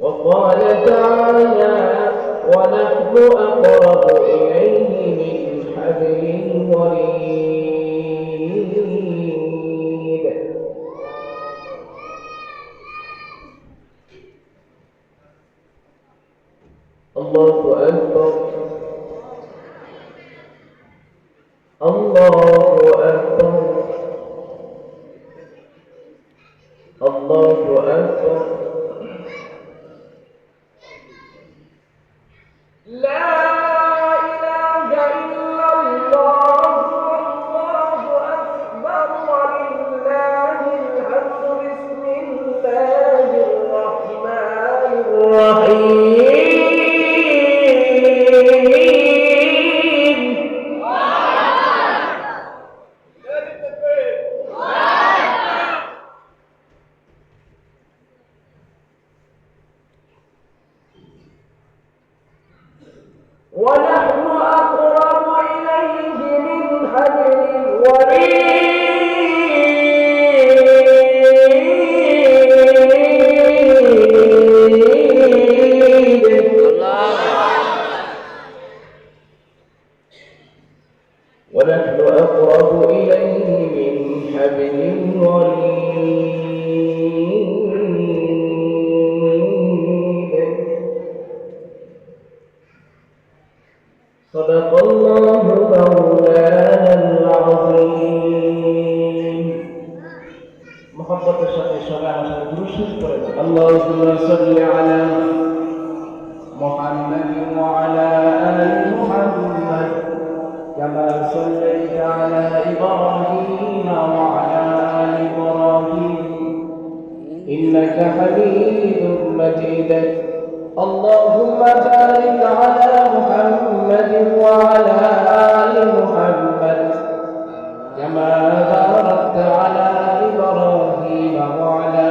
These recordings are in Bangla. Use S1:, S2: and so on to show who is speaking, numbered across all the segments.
S1: وقال تعالى ونحن أقرب إليه من حبل الوريد. الله أكبر الله أكبر الله أكبر. لا إله إلا الله والله أكبر ولله الحمد. بسم الله الرحمن الرحيم. ونحن أقرب إليه من حبل الوريد. ونحن أقرب إليه من حبل الوريد. صدق الله مولانا العظيم. محبة الشيخ الشرع عشان ترشد اللهم صل على محمد وعلى آل محمد كما صليت على إبراهيم وعلى آل إبراهيم إنك حميد مجيد. اللهم بارك على محمد وعلى آل محمد كما باركت على إبراهيم وعلى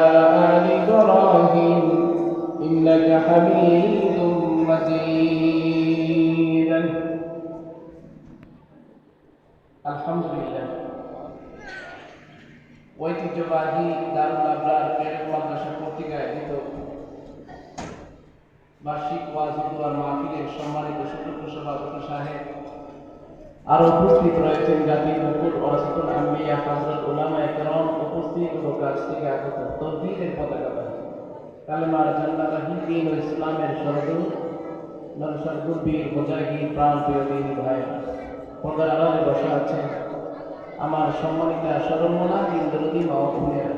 S1: آل إبراهيم إنك حميد مجيد. الحمد لله. ঐতিহ্যবাহী দারুল আবরার প্রেরক মাদ্রাসা কর্তৃক আয়োজিত বার্ষিক ওয়াজ দুয়ার মাহফিলের সম্মানিত সুযোগ্য সভাপতি সাহেব, আর উপস্থিত রয়েছেন জাতির মুকুট ওয়ারাসাতুল আম্বিয়া হযরত উলামায়ে কেরাম, উপস্থিত ও কাছ থেকে আগত তাওহীদের পতাকা, কালেমার জান্নাতাহী দ্বীন ও ইসলামের সরদূত নরসরদূত বীর মুজাহিদ প্রাণপ্রিয় দিনী ভাইরা, পর্দার আড়ালে বসে আছেন আমার সম্মানিতা শরণমনা দিনদরদী মা ও বোনেরা।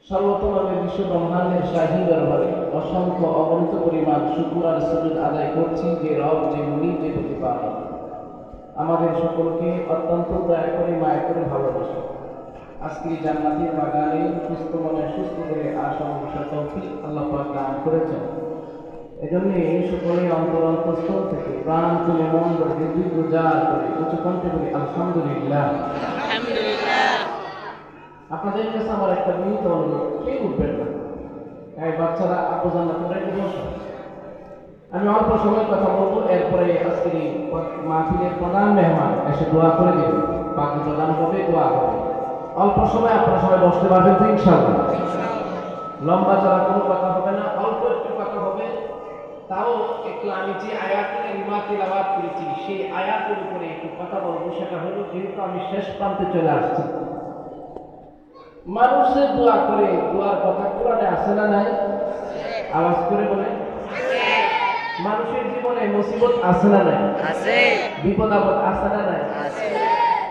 S1: সর্বতভাবে বিশ্ব ব্রহ্মাণ্ডের শাহী দরবারে অসংখ্য অগণিত পরিমাণ শুকর আর সুজুদ আদায় করছি যে রব, যে মুনিব, যে প্রতিপালক আমাদের সকলকে অত্যন্ত দয়া করে মায়া করে ভালোবাসে আজকে জান্নাতের বাগানে সুস্থ মনে সুস্থ করে আসা বসার তৌফিক আল্লাহ পাক দান করেছেন। এজন্য এই সকলের অন্তরস্থল থেকে প্রাণ তুলে মন করে হৃদয় উজাড় করে উঁচু কণ্ঠে বলি আলহামদুলিল্লাহ। আপনাদের কাছে আমার একটা বিনীত অনুরোধ, কেউ উঠবেন না, এই বাচ্চারা আপু জান্নাত করে বসে। আমি অল্প সময় কথা বলবো, এরপরে আজকের মাহফিলের প্রধান মেহমান এসে দোয়া করে দেবে, বাকি প্রধান হবে, দোয়া হবে। অল্প সময় আপনারা সবাই বসতে পারবেন তো ইনশাআল্লাহ? লম্বা চড়া কোনো কথা হবে না, অল্প একটু কথা হবে। তাও একটু আমি যে আয়াতের রিমা তিলাওয়াত করেছি সেই আয়াতের উপরে একটু কথা বলবো। সেটা হলো, যেহেতু আমি শেষ প্রান্তে চলে আসছি, মানুষের দোয়া করে, দোয়ার কথা কোরআনে আছে না নাই? আওয়াজ করে বলে। মানুষের জীবনে মুসিবত আছে না নাই? আছে। বিপদ আপদ আছে না নাই? আছে।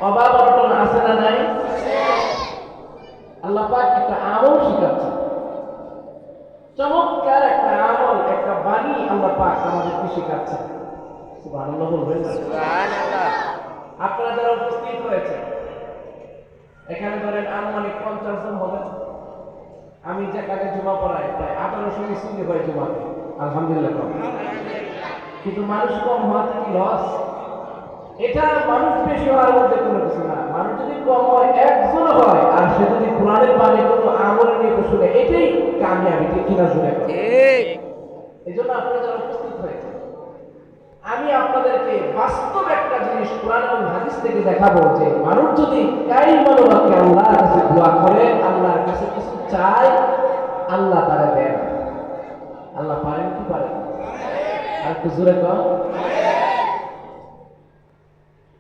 S1: অভাব অনটন আছে না নাই? আল্লাহ পাক একটা আমল শিখাচ্ছে, চমৎকার একটা আমল, একটা বাণী আল্লাহ পাক আমাদেরকে শিখাচ্ছে। সুবহানাল্লাহ বলবেন। সুবহানাল্লাহ। আপনারা যারা উপস্থিত হয়েছে এখানে ধরেন আনুমানিক 50 জন হবে। আমি যে কাজে জমা পড়াই প্রায় 1800 মিছিল হয় জমাতে, আলহামদুলিল্লাহ। কিন্তু মানুষ কম হওয়াতে কি লস? এটা মানুষ বেশি হওয়ার মধ্যে কোনো কিছু না। মানুষ যদি কম হয়, একজন হয়, আর সে যদি কোরআনের বাণী কোনো আমল নিয়ে শুনে, এটাই কামিয়াবি। ঠিক কিনা? শুনে এই জন্য আপনারা যারা উপস্থিত হয়েছে, আমি আপনাদেরকে বাস্তব একটা জিনিস কোরআন এবং হাদিস থেকে দেখাবো যে মানুষ যদি কাইমানুবাক্যে আল্লাহর কাছে দোয়া করে, আল্লাহর কাছে কিছু চায়, আল্লাহ তারা দেন। আল্লাহ পারেন কি পারেন? আর একটু জোরে কর।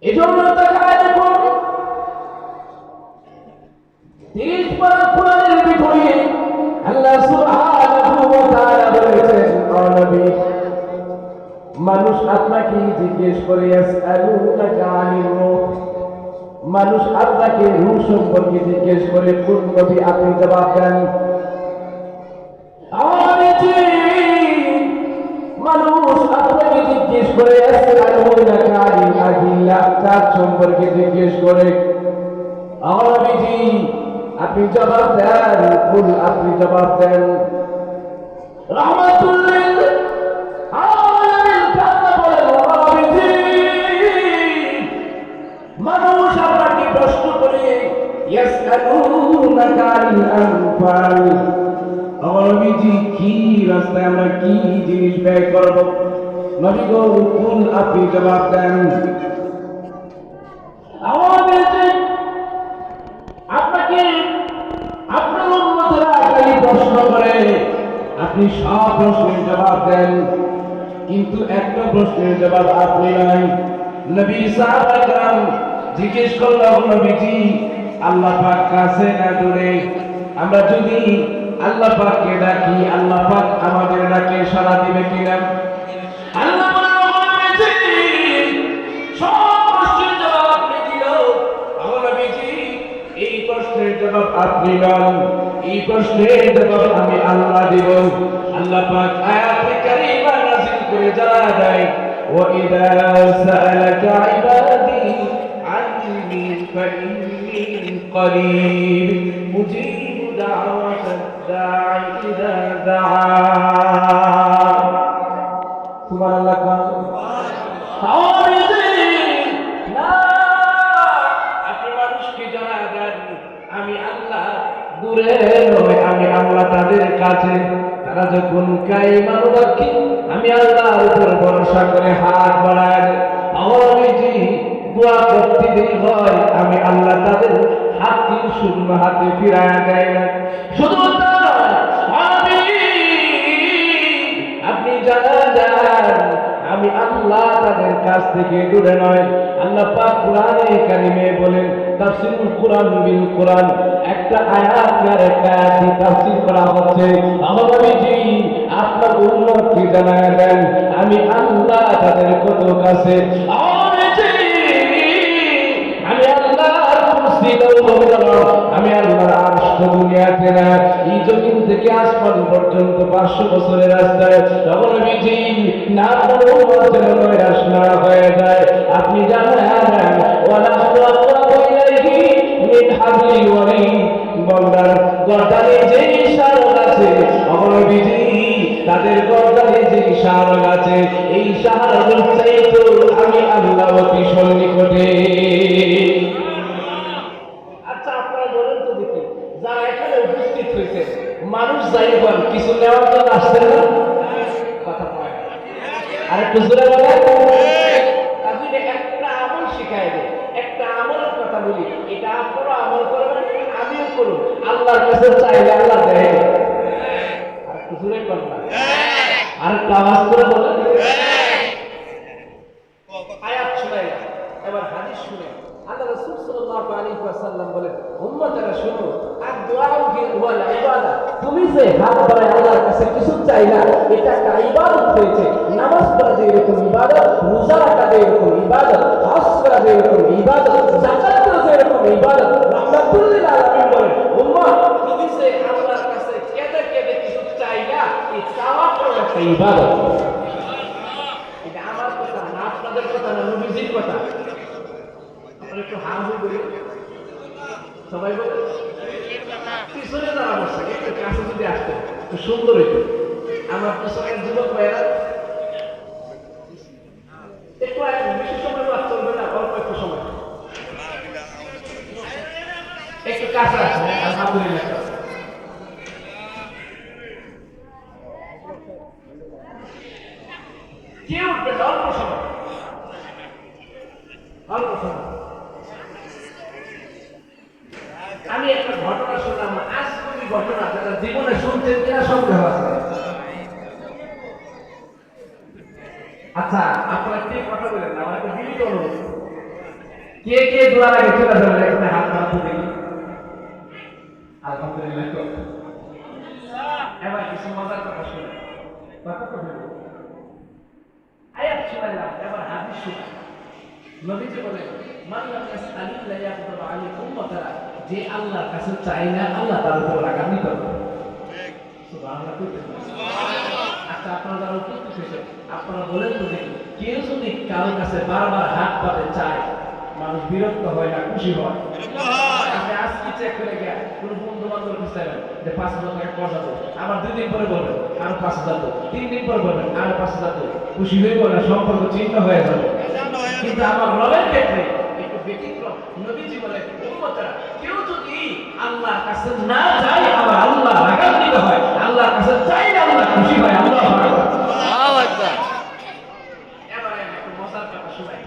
S1: এজন্য তাকায় দেখুন 30 পারা কোরআনের ভিতরে আল্লাহ সুবহানাহু ওয়া তাআলা বলেছেন, ও নবী, মানুষ আপনাকে জিজ্ঞেস করে ইয়াসআলুনাকা আনির রূহ, মানুষ আপনাকে রূহ সম্পর্কে জিজ্ঞেস করে, কোন নবী আপনি জবাব দেন। মানুষ আপনাকে জিজ্ঞেস করে ইয়াসআলুনাকা আনিল আহিল্লাহ, চাঁদ সম্পর্কে জিজ্ঞেস করে, নবীজি আপনি জবাব দেন, কুল আপনি জবাব দেন। রাহমাতুল লিল আলামিন কান্না বলেন, নবীজি মানুষ আপনাকে প্রশ্ন করে ইয়াসআলুনাকা আনিল আনফাল, নবীজি কি রাস্তায় আমরা কি জিনিস ব্যয় করব, নবী গো কুল আপনি জবাব দেন। আপনাকে আপনার উম্মতরা খালি প্রশ্ন করে, আপনি সব প্রশ্নের জবাব দেন, কিন্তু একটা প্রশ্নের জবাব আপনি নাই। নবী সাহাবায়ে কেরাম জিজ্ঞেস করলো, নবীজি আল্লাহ পাক কাছে না দূরে? আমরা যদি আল্লাহ পাককে ডাকি, আল্লাহ পাক আমাদের ডাকে সাড়া দিবে কিনা? আল্লাহ এই প্রশ্নের জবাব আপনি নন, এই প্রশ্নের জবাব আমি আল্লাহ দিব। আল্লাহ পাক আয়াতে কারীমা নাযিল করে জানা দেয়, ওয়া ইযা সাআলাকা ইবাদি আন্নী ফাইন্নী করিব মুজিবু দাওয়াতাদ দাঈ ইযা দাআন। সুবহানাল্লাহ। আমি আল্লাহ দূরে নয়, আমি আল্লাহ তাদের কাছে। তারা যখন কাইমান রাখি, আমি আল্লাহর উপর ভরসা করে হাত বাড়ায়, নবীজি দোয়া করতে দেরি হয়, আমি আল্লাহ তাদের হাতকে শূন্য হাতে ফিরায় দেয় না। শুধু আপনি জানা যান আমি আল্লাহ তাদের কাছ থেকে দূরে নয়। আল্লাহ পাক কোরআনে কারিমে বলেন, তাফসীরুল কোরআন বিল কোরআন, একটা আয়াত আর একটা আয়াত তাফসীর করা হচ্ছে। আমার নবীজি আপনার উম্মতকে জানায় দেন আমি আল্লাহ তাদের কত কাছে। আমি আল্লাহর কুরসি আমি আল্লাহর আরশ দুনিয়াতে না, এই জমিন থেকে আসমান পর্যন্ত 500 বছরের রাস্তায়। তখন নবীজি না কোনো উম্মতের নৈরাশ না হয়ে যায়। আপনি জানেন ওয়ালা আল্লাহু ইলাইহি মিন হাবলিল ওয়ারিদ, বন্দার গর্দানে যে শারক আছে, আমার নবীজি তাদের গর্দানে যে শারক আছে, এই শারকের চাইতে আমি আল্লাহ অতি সন্নিকটে। আচ্ছা আপনারা বলেন তো দেখি, যারা এখানে উপস্থিত হয়েছে মানুষ যাইবার কিছু নেওয়ার জন্য আসছে না? কথা কয় আর একটু জোরে বলেন। আপনি একটা আমল শিখাই দেয়, একটা আমলের কথা বলি, এটা আপনারা আমল করবেন, আমিও করুন, আল্লাহর কাছে চাইলে আল্লাহ দেয়। আর একটু জোরে বলেন, আর একটু আওয়াজ করে বলেন। আয়াত শুনাই, এবার হাদিস শুনে। আল্লাহ রাসূল সাল্লাল্লাহু আলাইহি ওয়াসাল্লাম বলেন, উম্মতেরা শুনো, আদ-দুআউ ওয়াল ইবাদা, তুমি যে হাত বাড়ায় আল্লাহর কাছে কিছু চাইলা, এটা একটা ইবাদত হয়েছে। নামাজ পড়া যে এরকম ইবাদত, রোজা রাখা যে এরকম ইবাদত, হজ করা যে এরকম ইবাদত, যাকাত দেওয়া যে এরকম ইবাদত। রাহমাতুল লিল আলামিন বলেন, উম্মত তুমি যে আল্লাহর কাছে কেঁদে কেঁদে কিছু চাইলা, এই চাওয়াটাও একটা ইবাদত। এটা আমার কথা না, আপনাদের কথা না, নবীজির কথা। একটু হাসি বলি, সবাই বলে পিছনে যারা বসে একটু কাছে যদি আসতো একটু সুন্দর হইতো। আমার পিছনের যুবক ভাইয়েরা একটু বেশি সময় বাদ চলবে না, অল্প একটু সময় একটু কাছে আসে। আলহামদুলিল্লাহ। কে উঠবে? অল্প সময়, অল্প সময়। আমি একটা ঘটনা শুনলাম, আজ ঘটনা যেটা জীবনে শুনছেন কিনা সন্দেহ আছে। আচ্ছা, আপনারা কে কথা বলেন না, আমার একটা বিনীত অনুরোধ, কে কে দোয়া লাগে চলে যাবেন, এখানে হাত বাড়াতে দেখি। আলহামদুলিল্লাহ। এবার কিছু মজার কথা শুনে কথা তো বলবো, আয়াত শুনাইলাম, এবার হাদিস শুনাই। নবীজি বলেন, মান লাম ইয়াসআলিল্লাহ ইয়াগদাব আলাইহি উম্মাতারা, যে আল্লাহর কাছে চায় না আল্লাহ তার উপর রাগান্বিত হবে। সুবহানাল্লাহ। আচ্ছা, আপনারা যারা উপস্থিত হয়েছেন আপনারা বলেন তো দেখি, কেউ যদি কারোর কাছে বারবার হাত পাতে চায়, মানুষ বিরক্ত হয় না, খুশি হয়? আপনি আজকে চেক করে গিয়ে কোন বন্ধু বান্ধব খুঁজতেবেন যে 5,000 টাকা খরচ হবে, আবার 2 দিন পরে বলবেন আরো 5,000 দেবো, 3 দিন পরে বলবেন আরো 5,000 দেবো, খুশি হইব না? সম্পর্ক চিন্তা হয়ে যাবে। কিন্তু আমার রবের ক্ষেত্রে একটু ব্যতিক্রম। নবীজি বলেন, উম্মতরা কেউ যদি আল্লাহর কাছে না যায় আমার আল্লাহ রাগান্বিত হয়, আল্লাহর কাছে চাইলে আল্লাহ খুশি হয়। আল্লাহু আকবার। এবারে একটু মজার কথা শুনাই।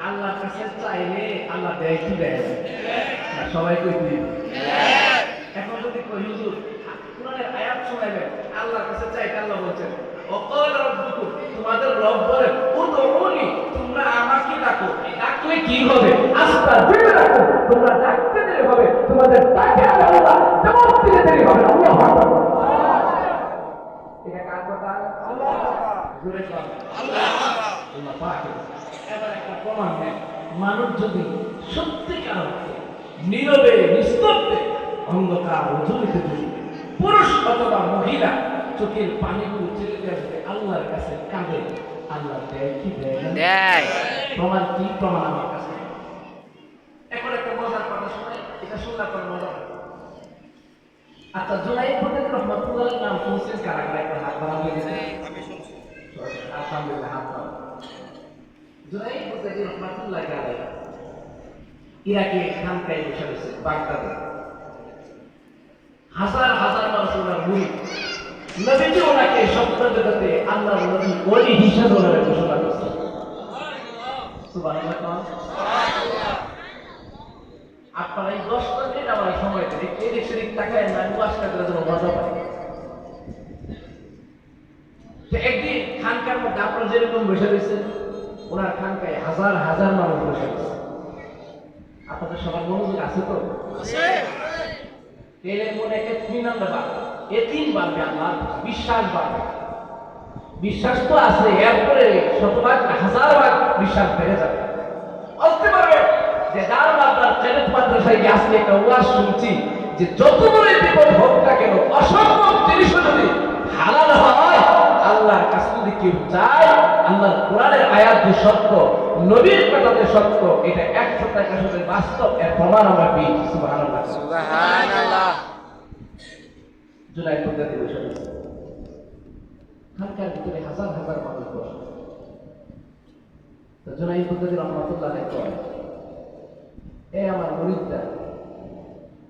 S1: আল্লাহর কাছে চাইলে আল্লাহ দেয় কি দেয় না? সবাই কই দিই। এখন যদি কই হুজুর কোরআনের আয়াত শোনাবেন, আল্লাহর কাছে চাইতে আল্লাহ বলেন ওয়াকাল রাব্বুকুম, তোমাদের রব বলেন উদউনি, তোমরা আমাকে ডাকো। ডাকলে কি হবে? আস্তাজিব লাকুম, তোমরা ডাকতে দেরি হবে, তোমাদের ডাকে আল্লাহ জবাব দিতে দেরি হবে। আল্লাহু আকবার। এটা কার কথা? আল্লাহ। জোরে বল আল্লাহ। আল্লাহ পাক। এবার একটা প্রমাণ দেন, মানুষ যদি সত্যিকার অর্থে নীরবে নিস্তব্ধে অন্ধকার রজনীতে যদি পুরুষ অথবা মহিলা চোখের পানিগুলো ছেড়ে দেওয়া আল্লাহর কাছে কাঁদে, আল্লাহ দেয় কি দেয়? প্রমাণ কি? প্রমাণ আমার কাছে। এখন একটা মজার কথা শোনাই, এটা শোনার পর মজা হয়। আচ্ছা, জুনাইদ বদর রহমাতুল্লাহ নাম শুনছেন কারা কারা? একটা হাত বাড়ান দিয়ে দিয়েছেন। আমি শুনছি। আলহামদুলিল্লাহ, হাত বাড়ান। জুনাইদ বদর রহমাতুল্লাহ আলাইহি ইরাকে খানকায় বসে রয়েছে বাগদাদে। হাজার হাজার মানুষ ওনার মুরিদ। নবীজি ওনাকে স্বপ্ন জগতে আল্লাহর নবী ওলি হিসেবে ওনাকে ঘোষণা করছেন। সুবহানাল্লাহ। আপনারা এই 10 মিনিট আমার সময় দেন, এদিক সেদিক তাকায় না, ওয়াজটা করে যেন মজা পাই। তো একদিন খানকার মধ্যে আপনারা যেরকম বসে রয়েছেন, ওনার খানকায় হাজার হাজার মানুষ বসে রয়েছে। আপনাদের সবার মনোযোগ আছে তো? এর মনে এতমিনান বাড়বে, এতিম বাড়বে, আমার বিশ্বাস বাড়বে। বিশ্বাস তো আছে, এরপরে শতভাগ হাজার ভাগ বিশ্বাস বেড়ে যাবে। বলতে পারবে যে দারুল চেনেত মাদ্রাসায় আজকে একটা ওয়াজ শুনছি যে যত বড় বিপদ হোক না কেন, অসম্ভব জিনিসও যদি হালাল হয়, আল্লাহর কাছে যদি কেউ চায়, আল্লাহর কোরআনের আয়াত যে সত্য, নবীর কথা যে সত্য, এটা 100% বাস্তব, এর প্রমাণ আমরা পেয়েছি। সুবহানাল্লাহ। সুবহানাল্লাহ। জুনাইদ বদর বসে আছে, খানকার ভিতরে হাজার হাজার মানুষ বসে। তো জুনাইদ বদর রহমাতুল্লাহ আলাইহি কয়, এ আমার মুরিদরা,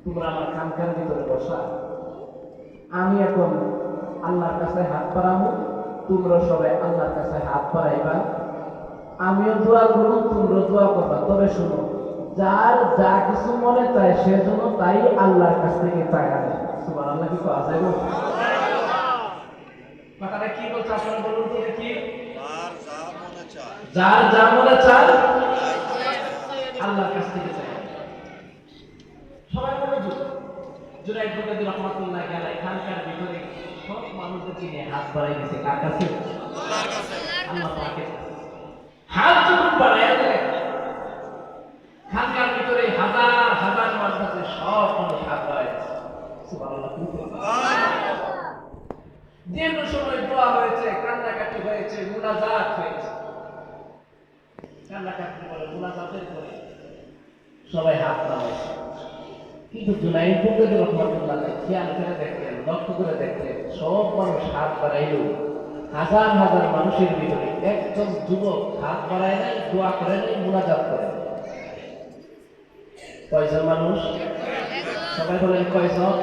S1: তোমরা আমার খানকার ভিতরে বসা, আমি এখন আল্লাহর কাছে হাত বাড়াবো, তোমরা সবাই আল্লাহর কাছে হাত বাড়াইবা, আমিও দোয়া করব, তোমরা দোয়া করবা। তবে শুনো, যার যা কিছু মনে চায় সে যেন তাই আল্লাহর কাছ থেকে চায় আনে। সুবহানাল্লাহ। কি কথা আছে গো? কথাটা কি বলছে আপনারা বলুন তো দেখি। যার যা মনে চায় আল্লাহর কাছ থেকে চায়। সবাই মনোযোগ। জুনাইদ বদর রহমাতুল্লাহ আলাইহি খানকার ভিতরে সব মানুষদেরকে নিয়ে হাত বাড়াই দিয়েছে। কার কাছে? আল্লাহর কাছে। আল্লাহ পাকের কাছে। হাত যখন বাড়াইয়া দিলেন, খানকার ভিতরে হাজার হাজার মানুষ আছে, সব মানুষ হাত বাড়াইছে। সুবহানাল্লাহ। দীর্ঘ সময় দোয়া হয়েছে, কান্নাকাটি হয়েছে, মুনাজাত হয়েছে। কান্নাকাটি বলে মুনাজাতের পরে সবাই হাত নামাইছে। কিন্তু জুনাইদ বদর রহমাতুল্লাহ খেয়াল করে দেখলেন, লক্ষ্য করে দেখলেন, সব মানুষ হাত বাড়াইলেও হাজার হাজার মানুষের ভিতরে একজন যুবক হাত বাড়ায় নাই, দোয়া করে নাই, মুনাজাত করে নাই। কয়জন মানুষ? সবাই বলেন কয়জন?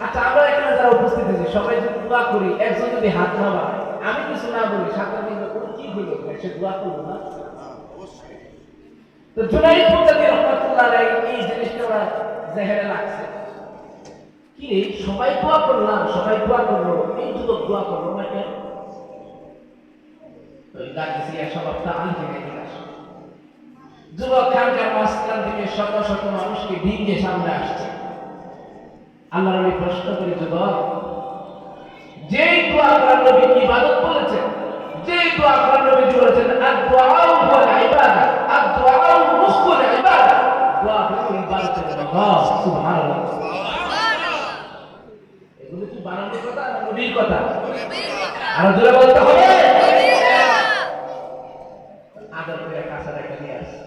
S1: আচ্ছা, আমরা এখানে যারা উপস্থিত আছি সবাই যদি দোয়া করি, একজন যদি হাত না বাড়ায়, আমি কিছু না বলি, সাথে কি হইল, সে দোয়া করবো না? তো জুনাইদ বদর রহমাতুল্লাহ আলাইহি এই জিনিসটা ওরা জেহেরে লাগছে। কি রে, সবাই দোয়া করলাম, সবাই দোয়া করলো, এই যুবক দোয়া করলো না কেন? ডাকতেছি এক সপ্তাহ আলি থেকে যুবক খানকার মাঝখান থেকে শত শত মানুষকে ভিড়ে সামনে আসছে। আল্লাহ নবী প্রশ্ন করে, যুবক, যেই দোয়া করার নবী ইবাদত বলেছেন, যেই দোয়া করার নবী বলেছেন আদ-দুআউ ওয়াল ইবাদা, আদ-দুআউ মুখুল ইবাদা, দোয়া হলো ইবাদতের মহৎ। সুবহানাল্লাহ। এগুলো কি বানানোর কথা না নবীর কথা? আর জোরে বলতে হবে। আদর করে কাছে রেখে নিয়ে আসে।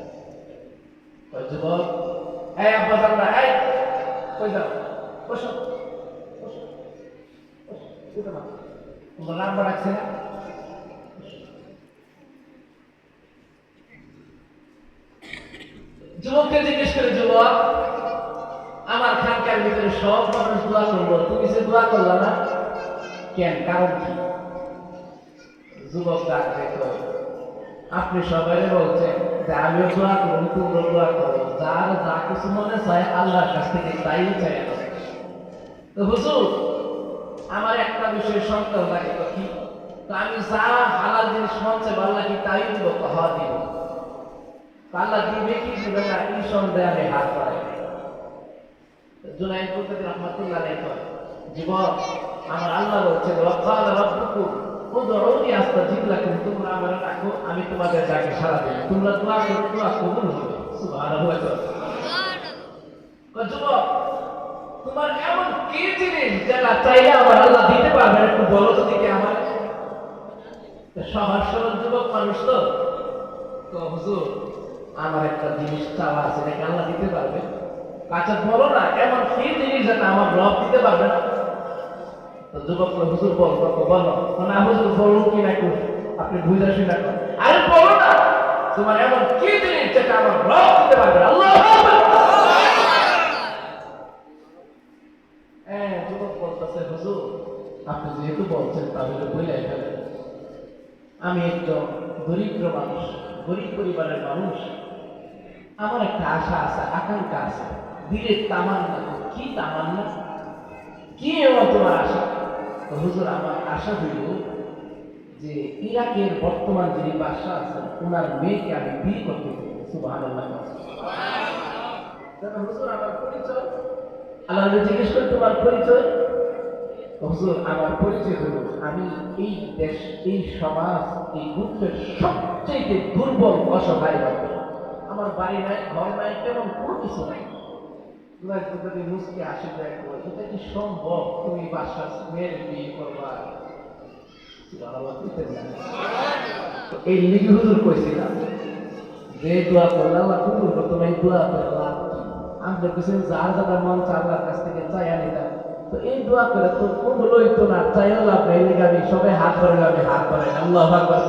S1: ওই যুবক, এই আব্বা জানলা, এই কই যাও, বসো বসো বসো, তোমার নাম্বার রাখছে না? যুবককে জিজ্ঞেস করে, যুবক, আমার খানকার ভিতরে সব মানুষ দোয়া করলো, তুমি যে দোয়া করলা না কেন, কারণ কি? যুবক ডাকতে কয়, আপনি সবাই বলছেন যে আমিও দোয়া করুন, তুমিও দোয়া করো, যার যা কিছু মনে চায় আল্লাহর কাছ থেকে তাই চাই। তো হুজুর, আমার একটা বিষয়ে সন্দেহ লাগে, তো কি? তো আমি যা হালাল জিনিস মন চাই আল্লাহ কি তাই দিব, তো হওয়া দিব, আল্লাহ দিবে কি দিবে না এই সন্দেহে আমি হাত বাড়াই। জুনাইদ বুখারী রাহমাতুল্লাহ আলাইহি কয়, যুবক, আমার আল্লাহ বলছেন ওয়াকালা রাব্বুকুম উদউনি আস্তাজিব লাকুম, তোমরা আমারে ডাকো, আমি তোমাদের ডাকে সাড়া দেব, তোমরা দোয়া করো, দোয়া কবুল হবে। সুবহানাল্লাহ। কয়, যুবক, তোমার এমন কি জিনিস যেটা চাইলে আমার আল্লাহ দিতে পারবে, একটু বলো তো দিকে আমার। সহজ সরল যুবক মানুষ তো, তো হুজুর, আমার একটা জিনিস চাওয়া আছে, নাকি আল্লাহ দিতে পারবে? আচ্ছা বলো না, এমন কি জিনিস যেটা আমার রব দিতে পারবে না? তো যুবক, হুজুর বলো বলো না। হুজুর বলুন কি না একটু আপনি বুঝা শুনা করেন। আরে বলো না, তোমার এমন কি জিনিস যেটা আমার রব দিতে পারবে না? আল্লাহু আকবার। যুবক বলতেছে, হুজুর, আপনি যেহেতু বলছেন তাহলে বলে ফেলেন। আমি একজন দরিদ্র মানুষ, গরিব পরিবারের মানুষ, আমার একটা আশা আছে, আকাঙ্ক্ষা আছে, দিলের তামান্না। কি তামান্না, কি এমন তোমার আশা? তো হুজুর, আমার আশা হইল যে ইরাকের বর্তমান যিনি বাদশা আছেন ওনার মেয়েকে আমি বিয়ে করতে চাই। সুবহানাল্লাহ। হুজুর, আমার পরিচয়? আল্লাহ জিজ্ঞেস করে, তোমার পরিচয়? হুজুর, আমার পরিচয় হলো আমি এই দেশ, এই সমাজ, এই গ্রুপের সবচেয়ে দুর্বল অসহায় মানুষ। আমার বাড়ি নাই, ঘর নাই, তেমন কোনো কিছু নাই। মুসকে আসে, দেখো এটা কি সম্ভব, তুমি বাসা মেয়ের বিয়ে করবা? এই লিখি হুজুর কইছিলাম যে দোয়া করলে আল্লাহ কবুল করতো না, এই দোয়া করে লাভ কি? আমরা কিছু যার যার মন চা আল্লাহর কাছ থেকে চাই আনিতাম, তো এই দোয়া করে তো কবুল হইতো না, চাইও লাভ নেই। আমি সবাই হাত ধরে, আমি হাত ধরে আল্লাহু আকবার।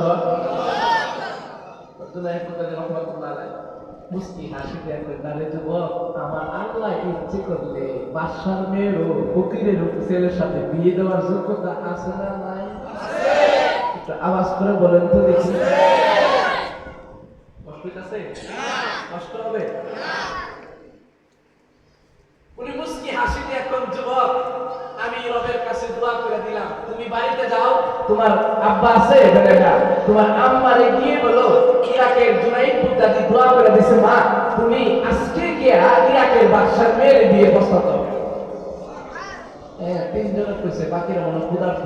S1: মুস্কি হাসি দেয়, তাহলে যুবক, আমার আল্লাহ ইচ্ছে করলে বাদশার মেয়েরও ফকিরের ছেলের সাথে বিয়ে দেওয়ার যোগ্যতা আছে না নাই? আওয়াজ করে বলেন তো দেখি। কষ্ট হইতাছে? কষ্ট হবে? উনি মুস্কি হাসি দিয়ে, এখন যুবক, আমি রবের কাছে দোয়া করে দিলাম, তুমি বাড়িতে যাও, তোমার আব্বা আছে বেটা, তোমার আম্মারে গিয়ে বলো ইরাকের জুনাইদ বুখারী দোয়া করে দিয়েছে, মা তুমি আজকে গিয়া ইরাকের বাদশার মেয়ের বিয়ে প্রস্তাব দাও। তিনজনে কইছে, বাকিরা মনে ক্ষুধার্ত।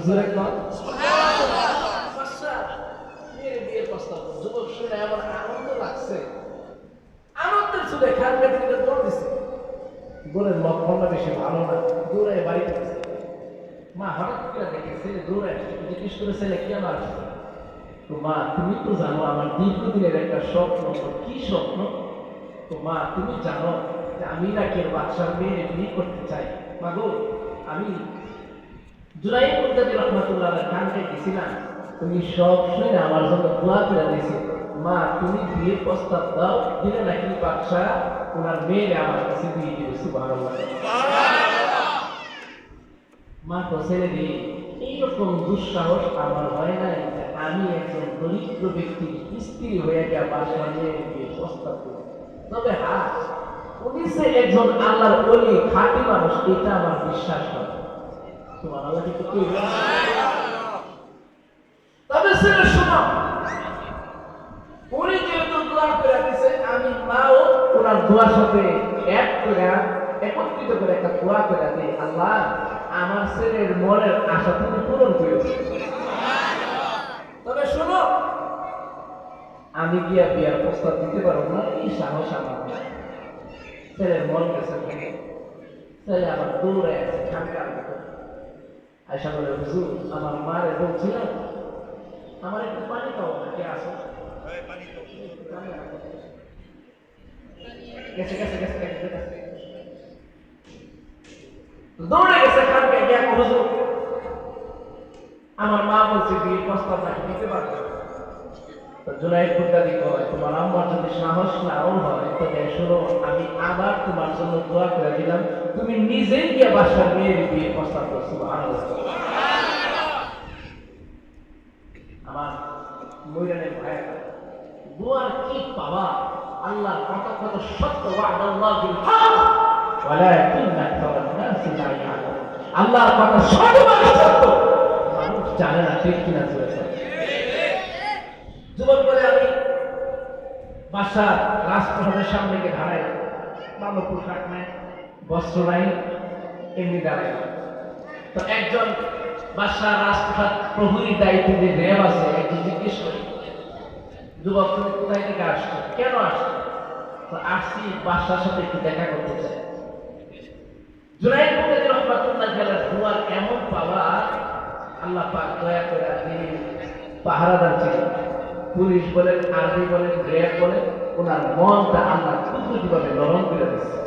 S1: জোরে কোন সুবহানাল্লাহ। মেয়ের বিয়ের প্রস্তাব যুবক শুনে আমার আনন্দ লাগছে, আনন্দের সুরে খান বেদিকে দৌড় দিছে। দৌড়ের লক্ষণটা বেশি ভালো না, দৌড়ে বাড়িতে গেছে। মা হঠাৎ করে দেখে ছেলে দৌড়ে আসছে, জিজ্ঞেস করে, ছেলে কেন আসছে? তো মা, তুমি তো জানো আমার দীর্ঘদিনের একটা স্বপ্ন। কি স্বপ্ন? তো মা, তুমি জানো যে আমি ইরাকের বাদশার মেয়ে বিয়ে করতে চাই। মা গো, আমি জুনাইদ বুখারী রাহমাতুল্লাহ আলাইহি খানকে গেছিলাম, তুমি সব শুনে আমার জন্য দোয়া করে দিয়েছে। মা, তুমি বিয়ের প্রস্তাব দাও, দিলে নাকি বাদশা ওনার মেয়েরে আমার কাছে দিয়ে দিবে। সুবহানাল্লাহ। মা তো ছেলে দিয়ে এইরকম দুঃসাহস আমার হয় নাই যে আমি একজন দরিদ্র ব্যক্তির স্ত্রী হয়ে গিয়ে বাদশার মেয়ের বিয়ে প্রস্তাব করি। তবে হ্যাঁ, উনি যে একজন আল্লাহর ওলি খাঁটি মানুষ, এটা আমার বিশ্বাস হয়। তোমার আল্লাহ কিন্তু কি, তবে ছেলে শোনো, উনি যেহেতু দোয়া করে দিছে, আমি মাও ওনার দোয়ার সাথে এক করে একত্রিত করে একটা দোয়া করে দিই, আল্লাহ আমার ছেলের মনের আশা তুমি পূরণ করে। তবে শোনো, আমি গিয়া বিয়ার প্রস্তাব দিতে পারবো না, এই সাহস আমার নাই। ছেলের মন গেছে, ছেলে আবার দৌড়ে আছে খানকার মতো, আয়সা বলে হুজুর আমার মারে বলছিলাম আমার একটু পানি পাবো না, কে আসো গেছে গেছে গেছে গেছে গেছে দৌড়ে গেছে খানকে গিয়া, হুজুর আমার মা বলছে বিয়ে প্রস্তাব নাকি দিতে পারবে। জুনাইদ বুগদাদি কয়, তোমার আম্মার যদি সাহস নাও হয় তবে শোনো, আমি আবার তোমার জন্য দোয়া করে দিলাম, তুমি নিজেই গিয়ে বাসার মেয়ের বিয়ে প্রস্তাব করছো। সুবহানাল্লাহ। আমার ময়দানের ভাইয়েরা, দোয়ার কি পাওয়া, আল্লাহর কথা কত সত্য, ওয়াদাল্লাহু বিল হক ওয়ালাকিন্না আকসারান নাসি লা ইয়ালামুন। আল্লাহর কথা সর্বদা সত্য, মানুষ জানে না ঠিক কিনা চলেছে। যুবক বলে আমি বাসার রাজপ্রাসাদের সামনে গিয়ে দাঁড়াই, ভালো পোশাক নাই, বস্ত্র নাই, এমনি দাঁড়াই। তো একজন বাসার রাজপ্রাসাদ প্রহরীর দায়িত্বে যে রেব আছে, একজন জিজ্ঞেস করে, যুবক তুমি কোথায় থেকে আসছো, কেন আসছো? তো আসছি বাসার সাথে একটু দেখা করতে চাই। জুনাইদ বুগদাদি রাহমাতুল্লাহ আলাইহি দোয়ার এমন পাওয়া, আল্লাহ পাক দয়া করে তিনি পাহারাদার ছিলেন, পুলিশ বলেন, আর্মি বলেন, র্যাব বলেন, ওনার মনটা আল্লাহ কুদরতিভাবে নরম করে দিচ্ছে।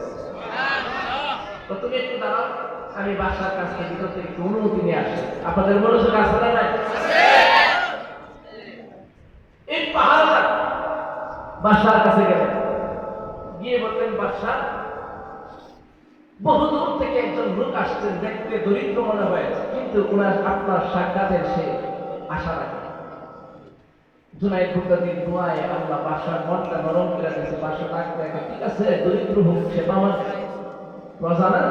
S1: তো তুমি একটু দাঁড়াও, আমি বাসার কাছ থেকে ভিতর থেকে একটু অনুমতি নিয়ে আসি। আপনাদের মনোযোগ আছে না নাই? এই পাহাড়টা বাসার কাছে গেলেন, গিয়ে বললেন, বাদশা বহু দূর থেকে একজন লোক আসছেন, দেখতে দরিদ্র মনে হয়েছে, কিন্তু ওনার আপনার সাক্ষাতের সে আশা রাখে। জুনাইদ বুগদাদির দোয়ায় আল্লাহ বাসার মনটা নরম করে দিয়েছে। বাসা ডাকতে একটা, ঠিক আছে দরিদ্র হোক, সে তো আমার প্রজা না,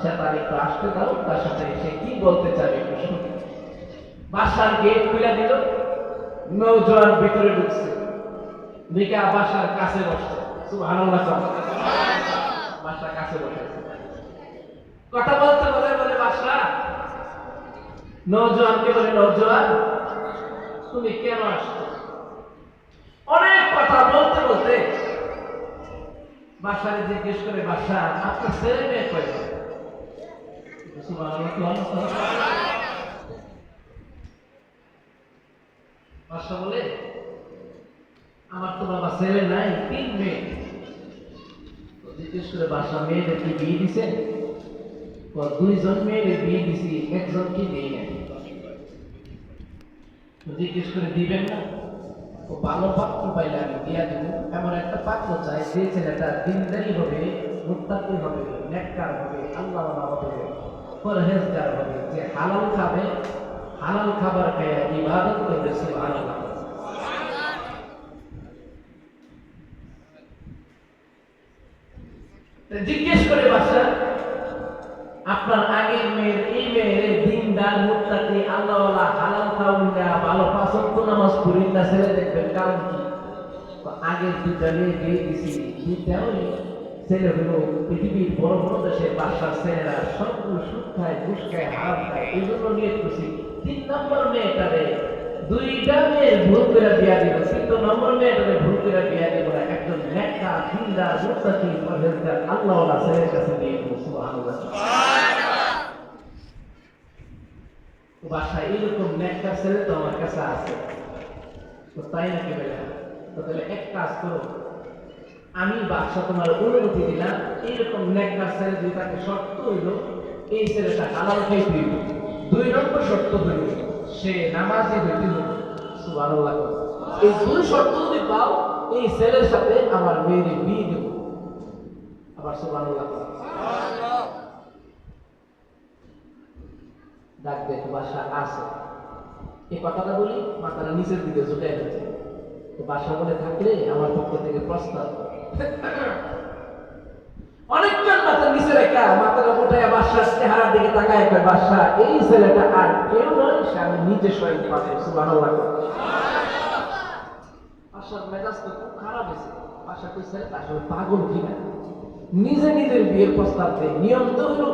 S1: সে তার একটু আসতে দাও, তার সাথে সে কি বলতে চাবে একটু শুনি। বাসার গেট খুলে দিল, নৌজওয়ান ভিতরে ঢুকছে, দিকা বাসার কাছে বসছে। সুবহানাল্লাহ। বাসার কাছে বসেছে, কথা বলতে বলে বলে বাসা নৌজওয়ানকে বলে, নৌজওয়ান তুমি কেন আসছো? অনেক কথা বলতে বলতে বাসারে জিজ্ঞেস করে, বাসা আপনার ছেলে মেয়ে কয়জন? বাসা বলে, আমার তো বাবা ছেলে নাই, 3 মেয়ে। জিজ্ঞেস করে, বাসা মেয়েদের কি বিয়ে দিছেন? 2 জন মেয়েদের বিয়ে দিছি, একজনকে দিই নাই। জিজ্ঞেস করে, দিবেন না? ও ভালো পাত্র পাইলে আমি দিয়া দেবো, এমন একটা পাত্র চাই যে ছেলেটা দিনদারি হবে, মুত্তাকি হবে, নেককার হবে, আল্লাহওয়ালা হবে, পরহেজগার হবে, যে হালাল খাবে, হালাল খাবার খেয়ে ইবাদত করবে। সুবহানাল্লাহ। জিজ্ঞেস করে, বাদশা আপনার আগের মেয়ের এই মেয়ের দিনদার, মুত্তাকি, আল্লাহওয়ালা, হালাল খাওয়া, ভালো 5 ওয়াক্ত নামাজ পড়ি না, ছেলে দেখবেন কারণ কি? আগের 2টা মেয়ে বিয়ে দিছি, 2টাও ছেলে হলো পৃথিবীর বড় বড় দেশের বাদশার ছেলেরা সবগুলো সুদ খায়, ঘুষ খায়, হারাম খায়, এই জন্য নিয়ে করছি 3 নম্বর মেয়েটারে 2টা মেয়ের ভুল করে বিয়া দিব, 3 নম্বর মেয়েটারে ভুল করে বিয়া দিব না, একজন নেককার, দিনদার, মুত্তাকি, পরহেজগার, আল্লাহওয়ালা ছেলের কাছে দিয়ে দিব। সুবহানাল্লাহ। বাসায় এরকম নেককার ছেলে তো আমার কাছে আছে। তো তাই নাকি বলে, তো তাহলে এক কাজ করো, আমি বাদশা তোমার অনুমতি দিলাম, এইরকম নেককার ছেলে যদি তাকে শর্ত হইল, এই ছেলেটা হালাল খাইতে হইল। 2 নম্বর শর্ত হইল সে নামাজি হইতে হইল। সুবহানাল্লাহ। এই 2 শর্ত যদি পাও, এই ছেলের সাথে আমার মেয়ের বিয়ে দেব। আবার সুবহানাল্লাহ। ডাক দেখো বাসা আছে, এই কথাটা বলি মাথাটা নিচের দিকে ঝুঁকে গেছে। তো বাসা বলে, থাকলে আমার পক্ষ থেকে প্রস্তাব। অনেকজন মাথার নিচে রেখা মাথার উঠায় বাদশার চেহারার দিকে তাকায় কয় বাদশা এই ছেলেটা আর কেউ নয়, সে আমি নিজে স্বয়ং পাবো। সুবহানাল্লাহ। বাদশার মেজাজ তো খুব খারাপ হয়েছে। বাদশা কই ছেলেটা আসলে পাগল কিনা, নিজে নিজের বিয়ের প্রস্তাব দেয়। নিয়ম তো হলো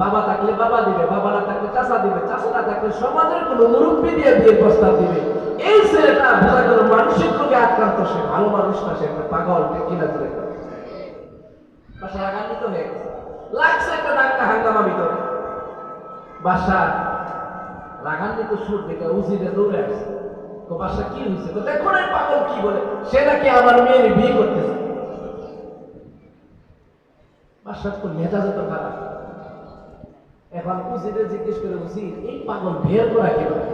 S1: বাবা থাকলে বাবা দিবে, বাবা না থাকলে চাচা দিবে, চাচা না থাকলে সমাজের কোনো মুরব্বী দিয়ে বিয়ের প্রস্তাব দিবে। এই ছেলেটা বোঝা গেল মানসিক রোগে আক্রান্ত, সে ভালো মানুষ না, সে একটা পাগল কিনা ধরে। বাদশা রাগান্বিত হয়ে গেছে, লাগছে একটা ডাক্তার হাঙ্গামা ভিতরে। বাদশা রাগান্বিত সুর দেখে উজিরে দৌড়ে আসছে। তো বাদশা কি হয়েছে? তো দেখো না পাগল কি বলে, সে নাকি আমার মেয়ের বিয়ে করতেছে। বাদশার তো মেজাজ তো খারাপ। এখন উজিরে জিজ্ঞেস করে, উজির এই পাগল বের করা কিভাবে?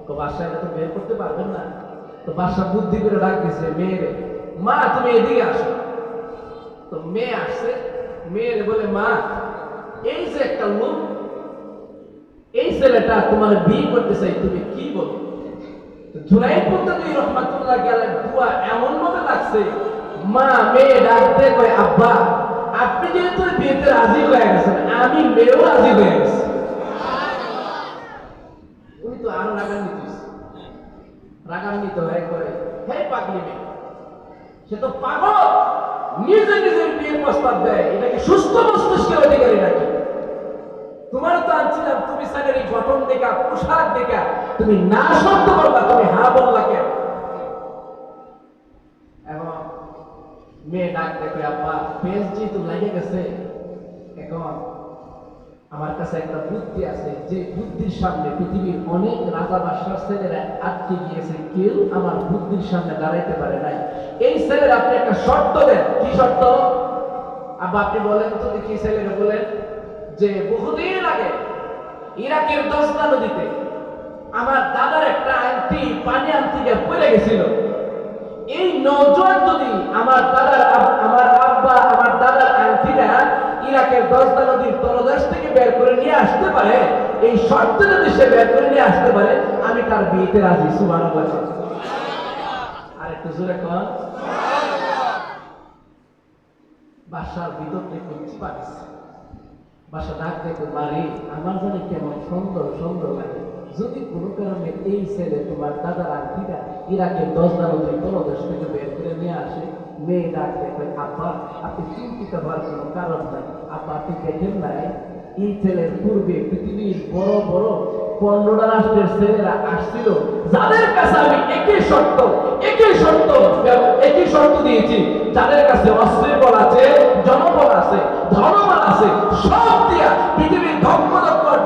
S1: তো বাদশা এটা তো বের করতে পারবেন না। তো বাদশা বুদ্ধি করে ডাক দিয়েছে মেয়েরে, মা তুমি এদিকে আসো। তো মেয়ে আসছে, মেয়ের বলে মা এই যে একটা লোক, এই ছেলেটা তোমার বিয়ে করতে চাই, তুমি কি বলো? জুনাইদ মুক্তাদি রহমাতুল্লাহ আলাইহি দুয়া এমন ভাবে লাগছে, মা মেয়ে ডাকতে কয় আব্বা আপনি যেহেতু বিয়েতে রাজি হয়ে গেছেন, আমি মেয়েও রাজি হয়ে গেছি। উনি তো আরো রাগান্বিত হয়ে করে, হে পাগলি মেয়ে, সে তো পাগল, নিজে নিজের বিয়ের প্রস্তাব দেয়। এটা কি সুস্থ মস্তিষ্কের অধিকারী নাকি? তোমার তো আনছিলাম, তুমি স্যারের এই গঠন দেখা, পোশাক দেখা তুমি না শব্দ বললা, তুমি হা বললা কেন? এবং মেয়ে ডাক দেখে আব্বা পেজ যেহেতু লেগে গেছে, এখন আমার কাছে একটা বুদ্ধি আছে, যে বুদ্ধির সামনে পৃথিবীর অনেক রাজা বাদশার ছেলেরা আটকে গিয়েছে, কেউ আমার বুদ্ধির সামনে দাঁড়াইতে পারে নাই। এই ছেলের আপনি একটা শর্ত দেন। কি শর্ত? আব্বা আপনি বলেন তো দেখি। ছেলেরা বলেন যে বহুদিন আগে ইরাকের দজনা নদীতে আমার দাদার একটা আংটি পানি আনতে গিয়ে পড়ে গেছিল। এই নজওয়ান যদি আমার দাদার আংটিটা ইরাকের দজনা নদীর তলদেশ থেকে বের করে নিয়ে আসতে পারে, এই শর্ত যদি সে বের করে নিয়ে আসতে পারে, আমি তার বিয়েতে রাজি। সুবহানাল্লাহ। আর একটু জোরে কর। বাদশার ভিতর থেকে চিপা দিচ্ছে। বাদশা ডাক দেখে, মারি আমার জানি কেমন সুন্দর সুন্দর লাগে, যদি কোনো কারণে এই ছেলে তোমার দাদার আংটিটা ইরাকের দজনা নদীর তলদেশ থেকে বের করে নিয়ে আসে। মেয়ে ডাক দেখে, আব্বা আপনি চিন্তিত হওয়ার কোনো কারণ নাই। আব্বা আপনি দেখেন নাই এই ছেলের পূর্বে পৃথিবীর বড় বড় 15টা রাষ্ট্রের ছেলেরা আসছিল, যাদের কাছে আমি একই শর্ত দিয়েছি, যাদের কাছে অস্ত্রের বল আছে, জনবল আছে, ধনবল আছে, সব দিয়া পৃথিবীর ধক্ষ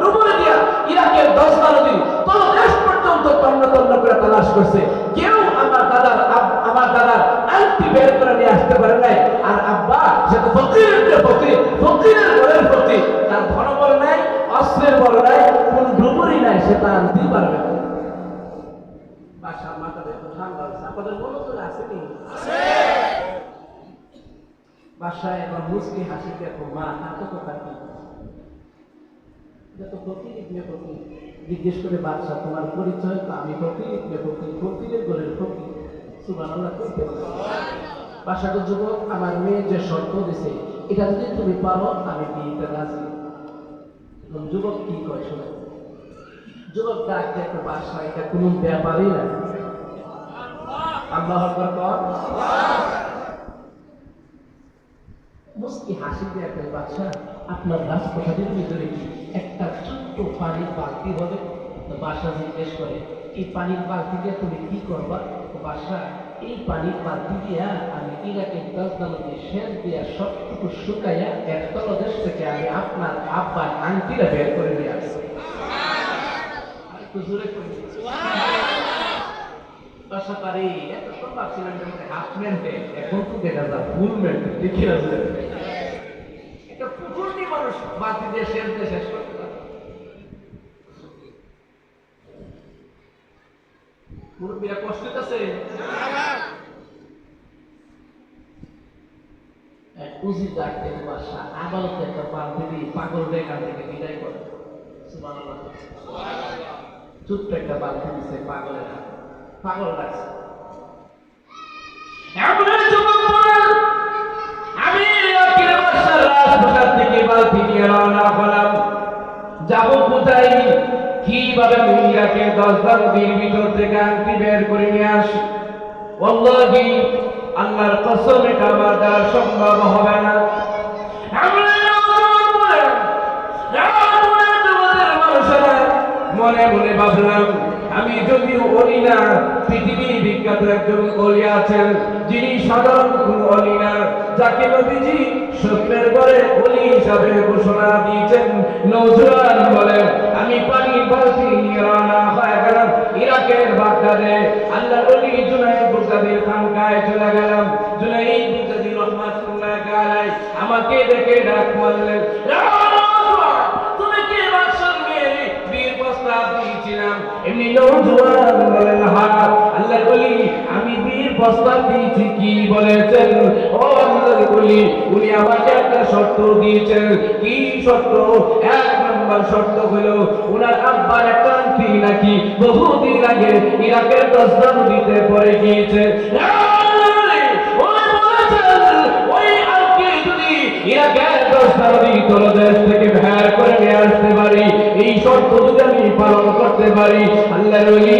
S1: ডুবুরে দিয়া ইরাকের দজনা নদী তলদেশ পর্যন্ত তন্ন তন্ন করে তালাশ করছে, কেউ আমার দাদার আংটি বের করে নিয়ে আসতে পারে নাই। আর আব্বা সে তো ফকিরের বলের ফকির, তার ধনবল নাই, অস্ত্রের বল নাই, কোন ডুবুরি নাই, সে তা আনতেই পারবে না। বাসার মাথাতে ঠান্ডা হচ্ছে। আপনাদের মনে করে আসেনি? বাসায় এবার মুসকি হাসি দেখো, মা এত কথা কি? জিজ্ঞেস করে বাদশা তোমার পরিচয়? আমি ফকিরের ঘরের ফকির। সুবহানাল্লাহ। বাদশা যুবক, আমার মেয়ে যে শর্ত দিছে, এটা যদি তুমি পারো আমি বিয়েতে রাজি। যুবক কি কয় শোনো। যুবক ডাক দেখো, বাদশা এটা কোনো ব্যাপারই না। আল্লাহু আকবার কর। মুস্কি হাসি দিয়ে কয়, বাদশা আপনার রাজপ্রাসাদের ভিতরে কি একটা ছোট্ট পানির বালতি হবে? বাদশা জিজ্ঞেস করে, এই পানির বালতি দিয়ে তুমি কি করবা? বাদশা এই পানির বালতি দিয়া আমি ইরাকের দজনা নদী সেচ দিয়া সবটুকু শুকাইয়া এক তলদেশ থেকে আমি আপনার আব্বার আংটিটা বের করে নিয়ে আসছি। বাদশা পারে এত তো ভাবছিলাম হাফ মেন্টে, এখন তো দেখা যায় ফুল মেন্টে। দেখি না একটা পুকুর নিয়ে মানুষ বালতি দিয়ে সেচ দিয়ে শেষ করতে পারে। মুরব্বীরা কষ্ট হইতেছে। উজির ডাক থেকে বাদশা আদালতে একটা বালতি দিয়ে পাগল এখান থেকে বিদায় করে। সুবহানাল্লাহ। ছোট্ট একটা বালতি দিচ্ছে পাগলের হাতে। পাগল ডাকছে, আমি দশটা নদীর ভিতর থেকে আংটি বের করে নিয়ে আসি। ওয়াল্লাহি আল্লাহর কসম এটা আমার দ্বারা সম্ভব হবে না। মনে মনে ভাবলাম আমি যদিও অলি না, পৃথিবীর বিখ্যাত একজন অলি আছেন যিনি সাধারণ কোন অলি না, যাকে নবীজি স্বপ্নের ঘরে অলি হিসাবে ঘোষণা দিয়েছেন। নওজোয়ান বলেন আমি পানির বালতি নিয়ে রওনা হয়ে গেলাম ইরাকের বাগদাদে। আল্লাহর ওলি জুনায়েদ বাগদাদির খানকায় চলে গেলাম। জুনায়েদ বাগদাদি রাহমাতুল্লাহি আলাইহি আমাকে দেখে ডাক মারলেন, তুমি কি বাদশার মেয়ে? বীর প্রস্তাব দিয়েছিলাম। এমনি নওজোয়ান বলেন হ্যাঁ আল্লাহর ওলি আমি বীর প্রস্তাব দিয়েছি। কি বলেছেন? ও আল্লাহর ওলি উনি আমাকে একটা শর্ত দিয়েছেন। কি শর্ত? এক নম্বর শর্ত হলো উনার আব্বার একটা আংটি নাকি বহুদিন আগে ইরাকের দশটা নদীতে পড়ে গিয়েছে। ইরাকের দশটা নদীর তলদেশ থেকে বের করে নিয়ে আসতে পারি, এই শর্ত যদি আমি পালন করতে পারি, আল্লাহর ওলি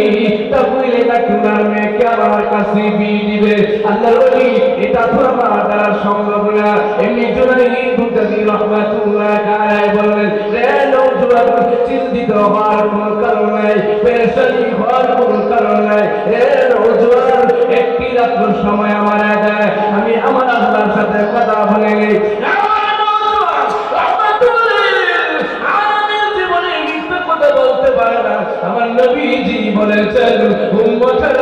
S1: তাহলে নাকি উনার মেয়েকে আমার কাছে বিয়ে দিবে। আল্লাহর ওলি এটা তো আমার দ্বারা সম্ভব না। এমনি জুনায়েদ বাগদাদি রাহমাতুল্লাহি আলাইহি বললেন, রে নওজোয়ান চিন্তিত হওয়ার কোনো কারণ নাই, পেরেশানি হওয়ার কোনো কারণ নাই। রে নওজোয়ান একটি রাত্র সময় আমার দেয়, আমি আমার আল্লাহর সাথে কথা বলে নেই। আমার নবীজি বলেছেন উম্মতের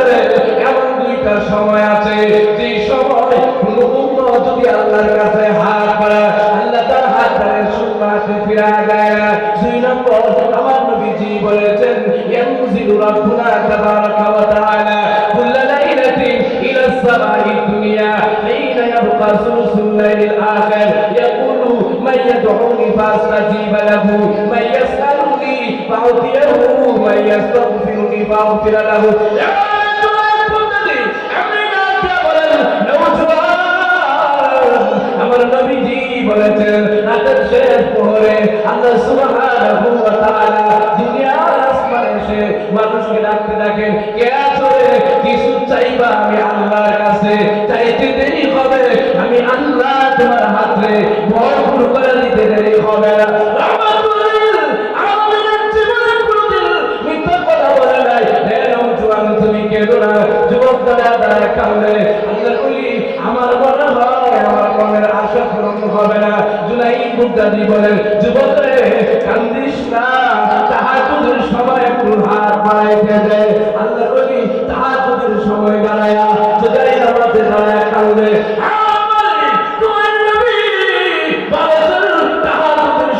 S1: এমন দুইটা সময় আছে যে সময় কোন উম্মত যদি আল্লাহর কাছে হাত বাড়ায় আল্লাহ তার হাত ধরে সুন্নাতে ফিরিয়ে দেয় না। দুই নম্বর আমার নবীজি বলেছেন ইয়ানজিলু রাব্বুনা তাবারাকা ওয়া তাআলা কুল্লা লাইলাতিন ইলা সামাঈদ দুনিয়া হিনা ইয়াবকা সুলুসুল লাইলিল আখির ইয়াকুলু মান ইয়াদউনি ফাস্তাজিবা লাহু মান ইয়াসআলুনি ফাউতিয়াহু মান ইয়াস্তাগফিরুনি ফাগফির লাহু। আমার নবীজি বলেছেন রাতের শেষ প্রহরে আল্লাহ সুবহানাহু ওয়া তাআলা দুনিয়ার আসমানে এসে মানুষকে ডাকতে থাকেন, কে আছো রে? কিছু চাইবা আমি আল্লাহর কাছে, চাইতে দেরি হবে আমি আল্লাহ তোমার হাতে ভরপুর করে দিতে দেরি হবে না। তুমি কেঁদো না। যুবক দাদা কাঁদলে আল্লাহর ওলি আমার মনে হয় আমার মনের আশা পূরণ হবে না। জুনায়েদ বাগদাদি বলেন, যুবক রে কান্দিস না, তাহাজ্জুদের সময় একটু হাত বাড়াইতে দে। আল্লাহর ওলি তাহাজ্জুদের সময় দাঁড়ায়া যদি নামাজে দাঁড়ায় কাঁদে,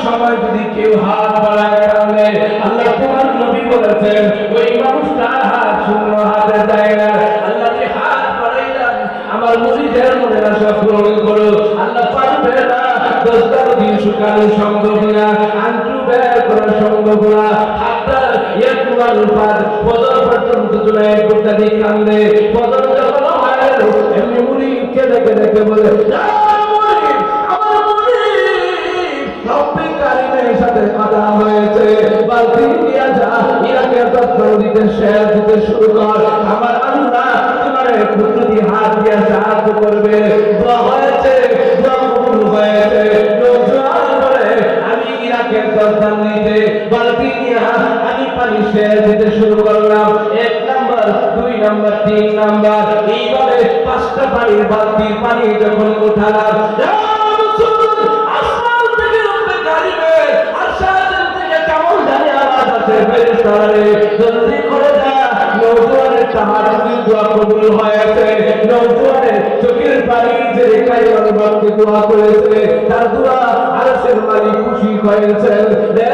S1: সময় যদি কেউ হাত বাড়ায় কাঁদে আল্লাহ তোমার নবী বলেছেন ওই মানুষটার হাত শূন্য হাতে দেয় না। আল্লাহকে হাত বাড়াইলাম আমার মুরিদের মনের আশা পূরণ করো। আল্লাহ পারবে না, দশটা দিন শুকানো সম্ভব না, আংটু বের করা সম্ভব না। হাতটা ইয়াকুয়াল পাদ ফজর পর্যন্ত জুনায়েদ বাগদাদি কাঁদে। ফজর যখন হয় এমনি মুরিদ কেঁদে কেঁদে বলে, সাথে কথা হয়েছে, বালতি দিয়া যা ইরাকের দশটা নদীতে শেষ দিতে শুরু কর, আমার আল্লাহ তোমার কুদরতি হাত দিয়ে সাহায্য করবে। দোয়া হয়েছে, দোয়া কবুল হয়েছে। নওজোয়ান বলে আমি ইরাকের দশটা নদীতে বালতি দিয়া আমি পানি শেষ দিতে শুরু করলাম। 1 নাম্বার, 2 নাম্বার, 3 নাম্বার, এইভাবে 5টা পানির বালতির পানি যখন উঠালাম, জলদি করে যা। নওজোয়ানের তাহাজ্জুদের দোয়া কবুল হয়েছে। নওজোয়ানের চোখের পানি যে রেখায় রব্বকে দোয়া করেছে তার দোয়া আরশের মালিক খুশি হয়েছেন। রে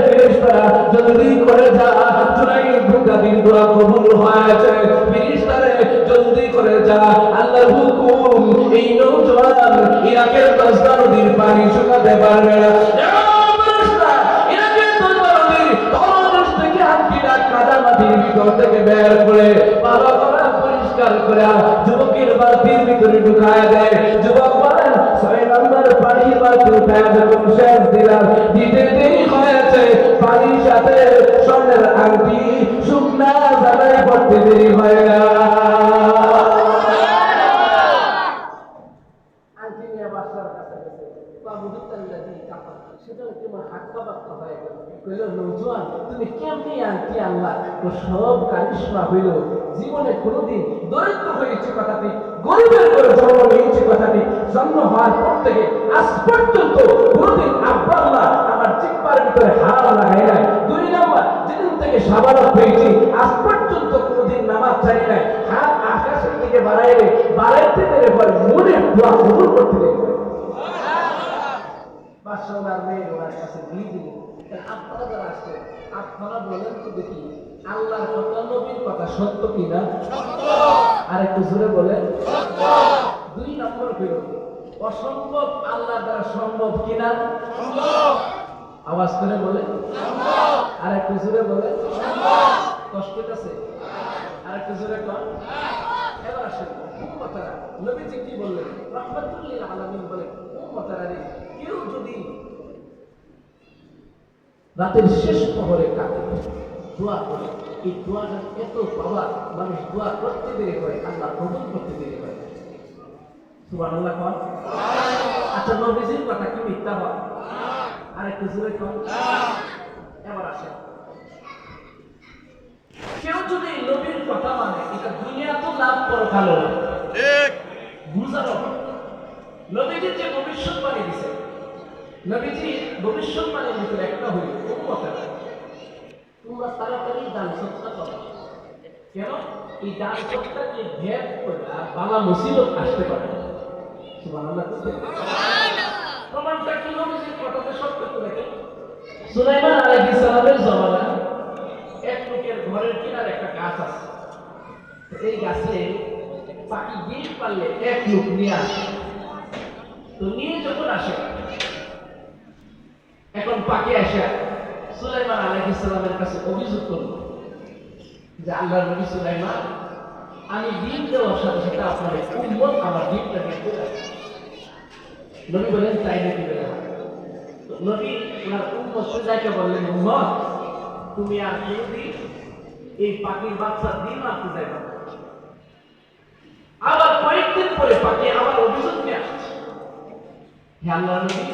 S1: ফেরেশতারা জলদি করে যা। জুনায়েদ বাগদাদির দোয়া কবুল হয়েছে। ফেরেশতারা জলদি করে যা। আল্লাহর হুকুম এই নওজোয়ান ইরাকের দশটা নদীর পানি শুকাতে পারবে না। থেকে বের করে ভালো করে পরিষ্কার করে যুবকের বালতির ভিতরে ঢুকায় দেয়। যুবক বলেন 6 নম্বর পানি লাঠির বালতি উঠায় যখন শেষ দিলাম, দিতে দেরি হয়েছে, পানির সাথে স্বর্ণের আংটি শুকনা জায়গায় পড়তে দেরি হয়ে গেল। আংটি নিয়ে বাসার কাছে গেছে, সেটা তোমার হাত কাবাক্তা হয়ে গেল। কইল, নৌজওয়ান তুমি কেমনি আংটি আনলা? ও সব কারিশমা হইল, জীবনে কোনোদিন দরিদ্র হয়েছে কথাটি, গরিবের করে জন্ম নিয়েছে কথাটি, জন্ম হওয়ার পর থেকে আজ পর্যন্ত কোনোদিন আব্বা আল্লাহ আমার জিহ্বার ভিতরে হারাম লাগাই নাই। 2 নম্বর, যেদিন থেকে সাবালক হয়েছি আজ পর্যন্ত কোনোদিন নামাজ ছাড়ি নাই। হাত আকাশের দিকে বাড়াইলে বাড়াইতে পেরে পরে মনে দোয়া কবুল করতে দেয়। বাদশাহ মেয়ে ওনার কাছে দিয়ে দিলেন, আপনারা যারা আসছেন আপনারা বলেন তো দেখি আল্লাহর কথা নবীর কথা সত্য কিনা? আর একটু জোরে বলেন। 2 নম্বর হইল অসম্ভব আল্লাহ দ্বারা সম্ভব কিনা? আওয়াজ করে বলেন। আর একটু জোরে বলেন। কষ্ট আছে? আর একটু জোরে কর। এবার আসেন উম্মতারা, নবীজি কি বললেন? রাহমাতুল লিল আলামিন বলেন, উম্মতারা রে, কেউ যদি রাতের শেষ প্রহরে কাঁদে দোয়া করে, এই দোয়াটা এত পাওয়ার, মানুষ দোয়া করতে দেরি হয়, আল্লাহ কবুল করতে দেরি হয়। সুবহানাল্লাহ কন। আচ্ছা, নবীজির কথা কি মিথ্যা হয়? আর একটু জোরে কন। এবার আসে, কেউ যদি নবীর কথা মানে, এটা দুনিয়া তো লাভ পরকালও ঠিক বুঝানো। নবীজি যে ভবিষ্যৎবাণী দিছে, নবীজি ভবিষ্যৎবাণীর ভিতরে একটা হইল উম্মতেরা, তোমরা তাড়াতাড়ি দান সৎকা করো। কেন? এই দান সৎকাকে ভেদ করে আর বালা মুসিবত আসতে পারে। সুবহানাল্লাহ। প্রমাণটা কি? নবীজির কথাতে সত্য করে দেখেন, সুলাইমান আলাইহিস সালামের জমানায় এক লোকের ঘরের কিনারে একটা গাছ আছে। এই গাছে পাখি গিয়ে পারলে এক লোক নিয়ে আসে। তো নিয়ে যখন আসে, এখন পাখি আসে সুলাইমান আলাইহিস সালামের কাছে অভিযোগ করলো যে আল্লাহর নবী সুলাইমান, আমি ডিম দেওয়ার সাথে সাথে আপনার উম্মত আমার ডিমটা দেখতে যায়। নবী বলেন, তাই নাকি? নবী ওনার উম্মতকে যাইতে বললেন, উম্মত তুমি আর কোনদিন এই পাখির বাচ্চার ডিম আনতে যাইবা না। আবার কয়েকদিন পরে পাখি আবার অভিযোগ নিয়ে আসছে, হে আল্লাহর নবী,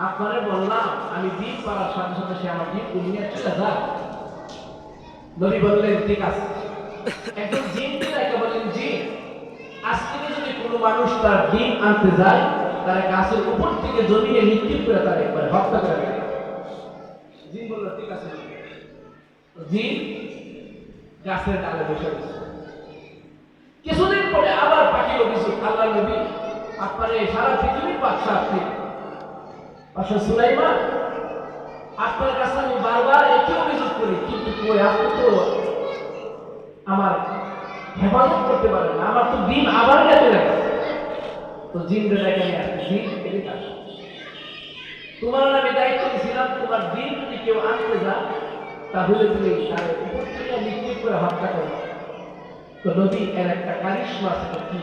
S1: আপনারে বললাম আমি ডিম পাড়ার সাথে সাথে সে আমার ডিম নিয়ে চলে যায়। নবী বললেন, ঠিক আছে। একজন জিনকে দেখে বললেন, জিন, আজ থেকে যদি কোনো মানুষ তার ডিম আনতে যায়, তারা গাছের উপর থেকে জমিয়ে নিক্ষেপ করে তার একবার হত্যা করে দেয়। জিন বলল, ঠিক আছে। জিন গাছের ডালে বসে গেছে। কিছুদিন পরে আবার পাখি অভিযোগ, আল্লাহ নবী, আপনার এই সারা পৃথিবীর বাদশা আপনি, বাদশা সুলাইমান, আপনার কাছে আমি বারবার একই অভিযোগ করি, কিন্তু আপনি তো আমার হেফাজত করতে পারেন না, আমার তো ডিম আবার গেতে লাগে। তো জিন ডেকে নিয়ে আসছে, জিন এদিকে আসো, তোমার আমি দায়িত্ব দিয়েছিলাম, তোমার ডিম যদি কেউ আনতে যায় তাহলে তুমি তার উপর থেকে নিক্ষেপ করে হত্যা করো। তো নবী এর একটা কারিশমা আছে কি,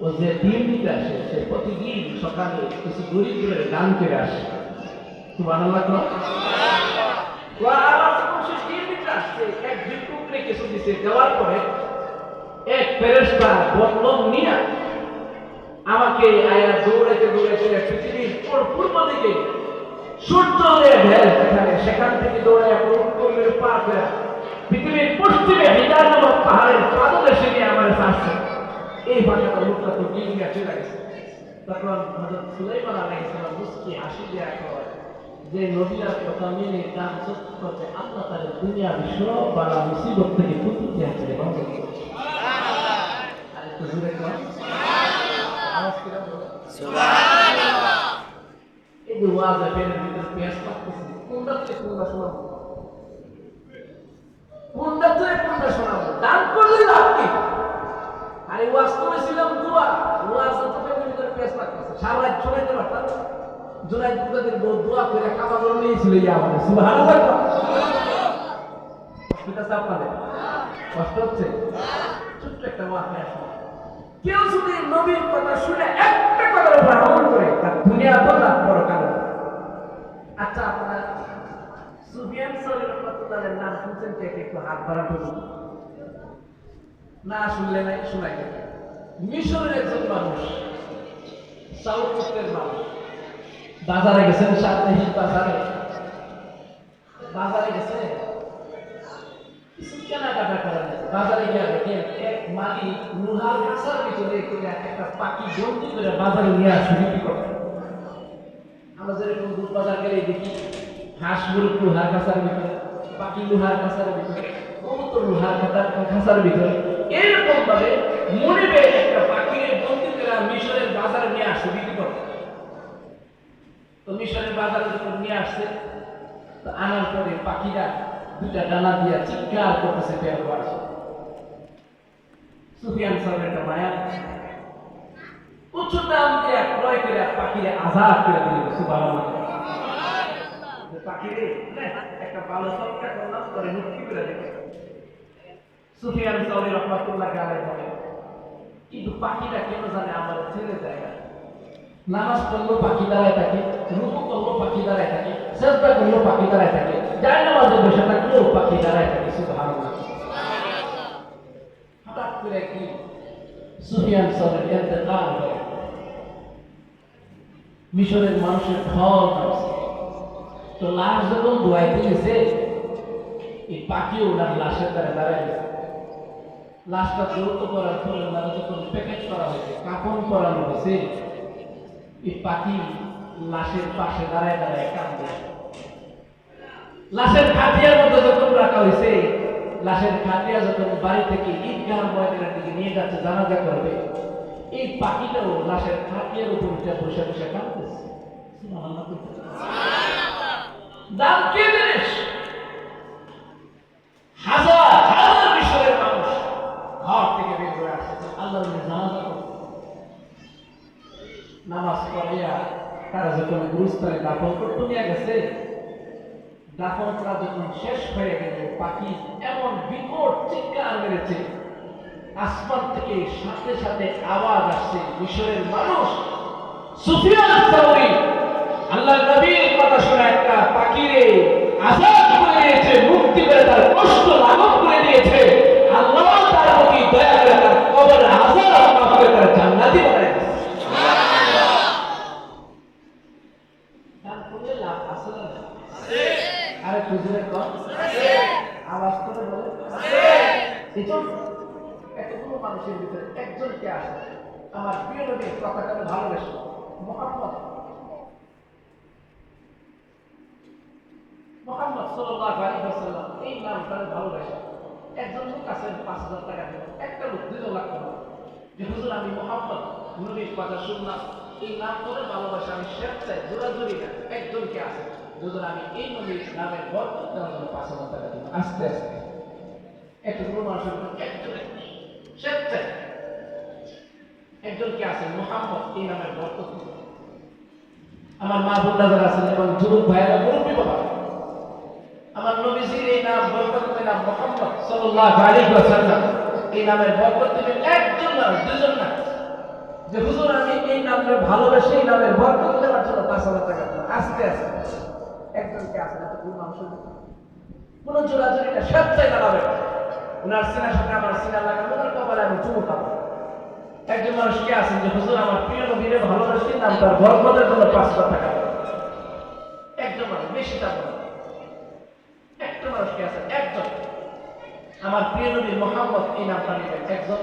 S1: ও যে ডিম দিতে আসে সে প্রতিদিন সকালে কিছু দরিদ্রের দান করে আসে। সুবহানাল্লাহ। এক ভিক্ষুককে কিছু দিতে দেওয়ার পরে এক ফেরেশতা বন্ধন নিয়ে আমাকে আয়া দৌড়াইতে দৌড়াইতে পৃথিবীর পূর্ব দিকে সূর্যোদয়ের ঢেল যেখানে, সেখান থেকে দৌড়াইয়া পূর্বের পার করে পৃথিবীর পশ্চিমে হিজার নামক পাহাড়ের পাদদেশে নিয়ে আমার আসছে। এই ভাষাটা লোকটা তো গিয়ে চলে গেছে। তখন হযরত সুলাইমান আলাইহিস সালাম মুস্কি হাসি দিয়া কয় যে নবীর কথা মেনে কাজ করতে আল্লাহ তার দুনিয়ার সব বালা মুসিবত থেকে প্রতিটি হাতে বন্ধ করে। আর একটু জোরে কর, আওয়াজ করে বলো সুবহানাল্লাহ। এই যে ওয়াজ এর ভিতরে পেশ করতেছি, কোনটা থেকে কোনটা শোনাবো, কোনটা থেকে কোনটা শোনাবো? দান করলে লাভ কি? আরে ওয়াজ করেছিলাম দোয়া, ওয়াজ তো ভিতরে পেশ করতেছে, সারা রাত শোনাইতে পারতাম। জুনাইদ বুখারীর দোয়া করে কামাল নিয়েছিল ইয়ামানে। সুবহানাল্লাহ। কষ্টটা আপনাদের কষ্ট হচ্ছে? ছোট্ট একটা ওয়াজ আসলে কেউ যদি নবীর কথা শুনে একটা কথার উপর আমল করে তার দুনিয়া দুনিয়া তো না পরকাল। আচ্ছা, আপনার সুফিয়ান সাউরি রাহমাতুল্লাহর নাম শুনছেন কি? একটু হাত বাড়ান বলুন। না শুনলে নাই, শোনাই দেবে। মিশরের একজন মানুষ, সাউথ গোত্রের মানুষ, বাজারে গেছেন, সাপ্তাহিক বাজারে গেছে কিছু কেনাকাটা করা গেছে। বাজারে গিয়ে দেখেন এক মালিক লোহার কাঁচার ভিতরে একটা পাখি বন্দি করে বাজারে নিয়ে আসে বিক্রি করে। আমরা যেরকম দুধ বাজার গেলে দেখি হাঁস মুরগ লোহার কাঁচার ভিতরে, পাখি লোহার কাঁচার ভিতরে, কবুতর লোহার কাঁচার ভিতরে, এরকম ভাবে মনিবে একটা পাখির বন্দি করে মিশরের বাজারে নিয়ে আসে বিক্রি করে। তো মিশরের বাজারে যখন নিয়ে আসছে, তো আনার পরে পাখিরা দুটা ডানা দিয়া চিৎকার করতেছে, বের হওয়ার। সুফিয়ান সাহেবের একটা মায়া, উচ্চ দাম দিয়ে ক্রয় করে পাখিরে আজাদ করে দিল। সুবহানাল্লাহ। পাখিরে একটা ভালো সবটা করলাম, করে মুক্তি করে দিল। সুফিয়ান সাউরি রাহমাতুল্লাহ আলাইহি বলে, কিন্তু পাখিরা কেন জানে আমার ছেড়ে যায় না। নামাজ পড়লো পাখি দাঁড়ায় থাকে, রুকু করলো পাখি দাঁড়ায় থাকে, সেজদা করলো পাখি দাঁড়ায় থাকে, যায় নামাজে বসে থাকলেও পাখি দাঁড়ায় থাকে। সুবহানাল্লাহ। হঠাৎ করে কি সুফিয়ান সাউরির ইন্তেকাল হয়। মিশরের মানুষের ঢল নামছে। তো লাশ যখন ধোয়াইতে গেছে, এই পাখিও ওনার লাশের দ্বারা দাঁড়ায় গেছে। লাশটা দ্রুত করার পরে ওনারা যখন প্যাকেট করা হয়েছে, কাফন করানো হয়েছে, এই পাখি লাশের পাশে দাঁড়ায় দাঁড়ায় কাঁদবে। লাশের খাটিয়ার মধ্যে যখন রাখা হয়েছে, লাশের খাটিয়া যখন বাড়ি থেকে ঈদগাহ ময়দানের দিকে নিয়ে যাচ্ছে জানাজা করবে, এই পাখিটাও লাশের খাটিয়ার উপর উঠে বসে বসে কাঁদতেছে। দাম কে জিনিস? হাজার হাজার মিশরের মানুষ ঘর থেকে বের করে আসছে আল্লাহর জানাজা করতে। নামাজ পড়িয়া তারা যখন গুরুস্থানে দাফন করতে নিয়ে গেছে, দাফন করা যখন শেষ হয়ে গেল, পাখি এমন বিকট চিৎকার মেরেছে, আসমান থেকে সাথে সাথে আওয়াজ আসছে। মিশরের মানুষ সুফিয়ান সাউরি আল্লাহর নবীর কথা শুনে একটা পাখিরে আজাদ করে দিয়েছে, মুক্তি করে তার কষ্ট লাঘব করে দিয়েছে। আল্লাহ তার প্রতি দয়া করে তার কবর আজাদ মাফ করে তার জান্নাতি বানায় দিয়েছে। আরে খুঁজে কম আওয়াজ করে বলে, এতগুলো মানুষের ভিতরে একজনকে আসে আমার প্রিয় নবীর কথাটা ভালোবাসে, মুহাম্মদ সাল্লাল্লাহু আলাইহি ওয়াসাল্লাম, এই নামটা ভালোবাসে। একজন লোক আছে ৫,০০০ টাকা দিল, একটা লোক ২ লাখ টাকা, যে হুজুর আমি মুহাম্মদ নবীর কথা শুনলাম, এই নাম করে ভালোবাসা, আমি স্বেচ্ছায় জোরাজুরি না, একজনকে আছে হুজুর আমি এই নবীর নামের বরকত দেওয়ার জন্য ৫,০০০ টাকা দিব। আস্তে আস্তে এতগুলো মানুষের একজন স্বেচ্ছায় একজনকে আছে মুহাম্মদ এই নামের বরকত দিব। আমার মা বোনরা যারা আছেন এবং যুবক ভাইয়েরা, মুরব্বী বাবা, আমার নবীজির এই নাম বরকতের নাম মুহাম্মদ সাল্লাল্লাহু আলাইহি ওয়াসাল্লাম, এই নামের বরকত দিবেন একজন না, দুজন না, যে হুজুর আমি এই নামের ভালোবাসি, এই নামের বরকত দেওয়ার জন্য ৫,০০০ টাকা দেব। আস্তে আস্তে একজনকে আছে না, তো মানুষের কোন জোরাজুরি না, স্বেচ্ছায় দাঁড়াবে। ওনার সিনার সাথে আমার সিনা লাগানো, ওনার কপালে আমি চুমু খাবো। একজন মানুষ কে আছেন যে হুজুর আমার প্রিয় নবীরে ভালোবাসি, নাম তার বরকতের জন্য ৫,০০০ টাকা দেব। একজন মানুষ, বেশি টাকা না, একটা মানুষ কে আছেন, একজন আমার প্রিয় নবী মুহাম্মদ এই নামটা নেবেন, একজন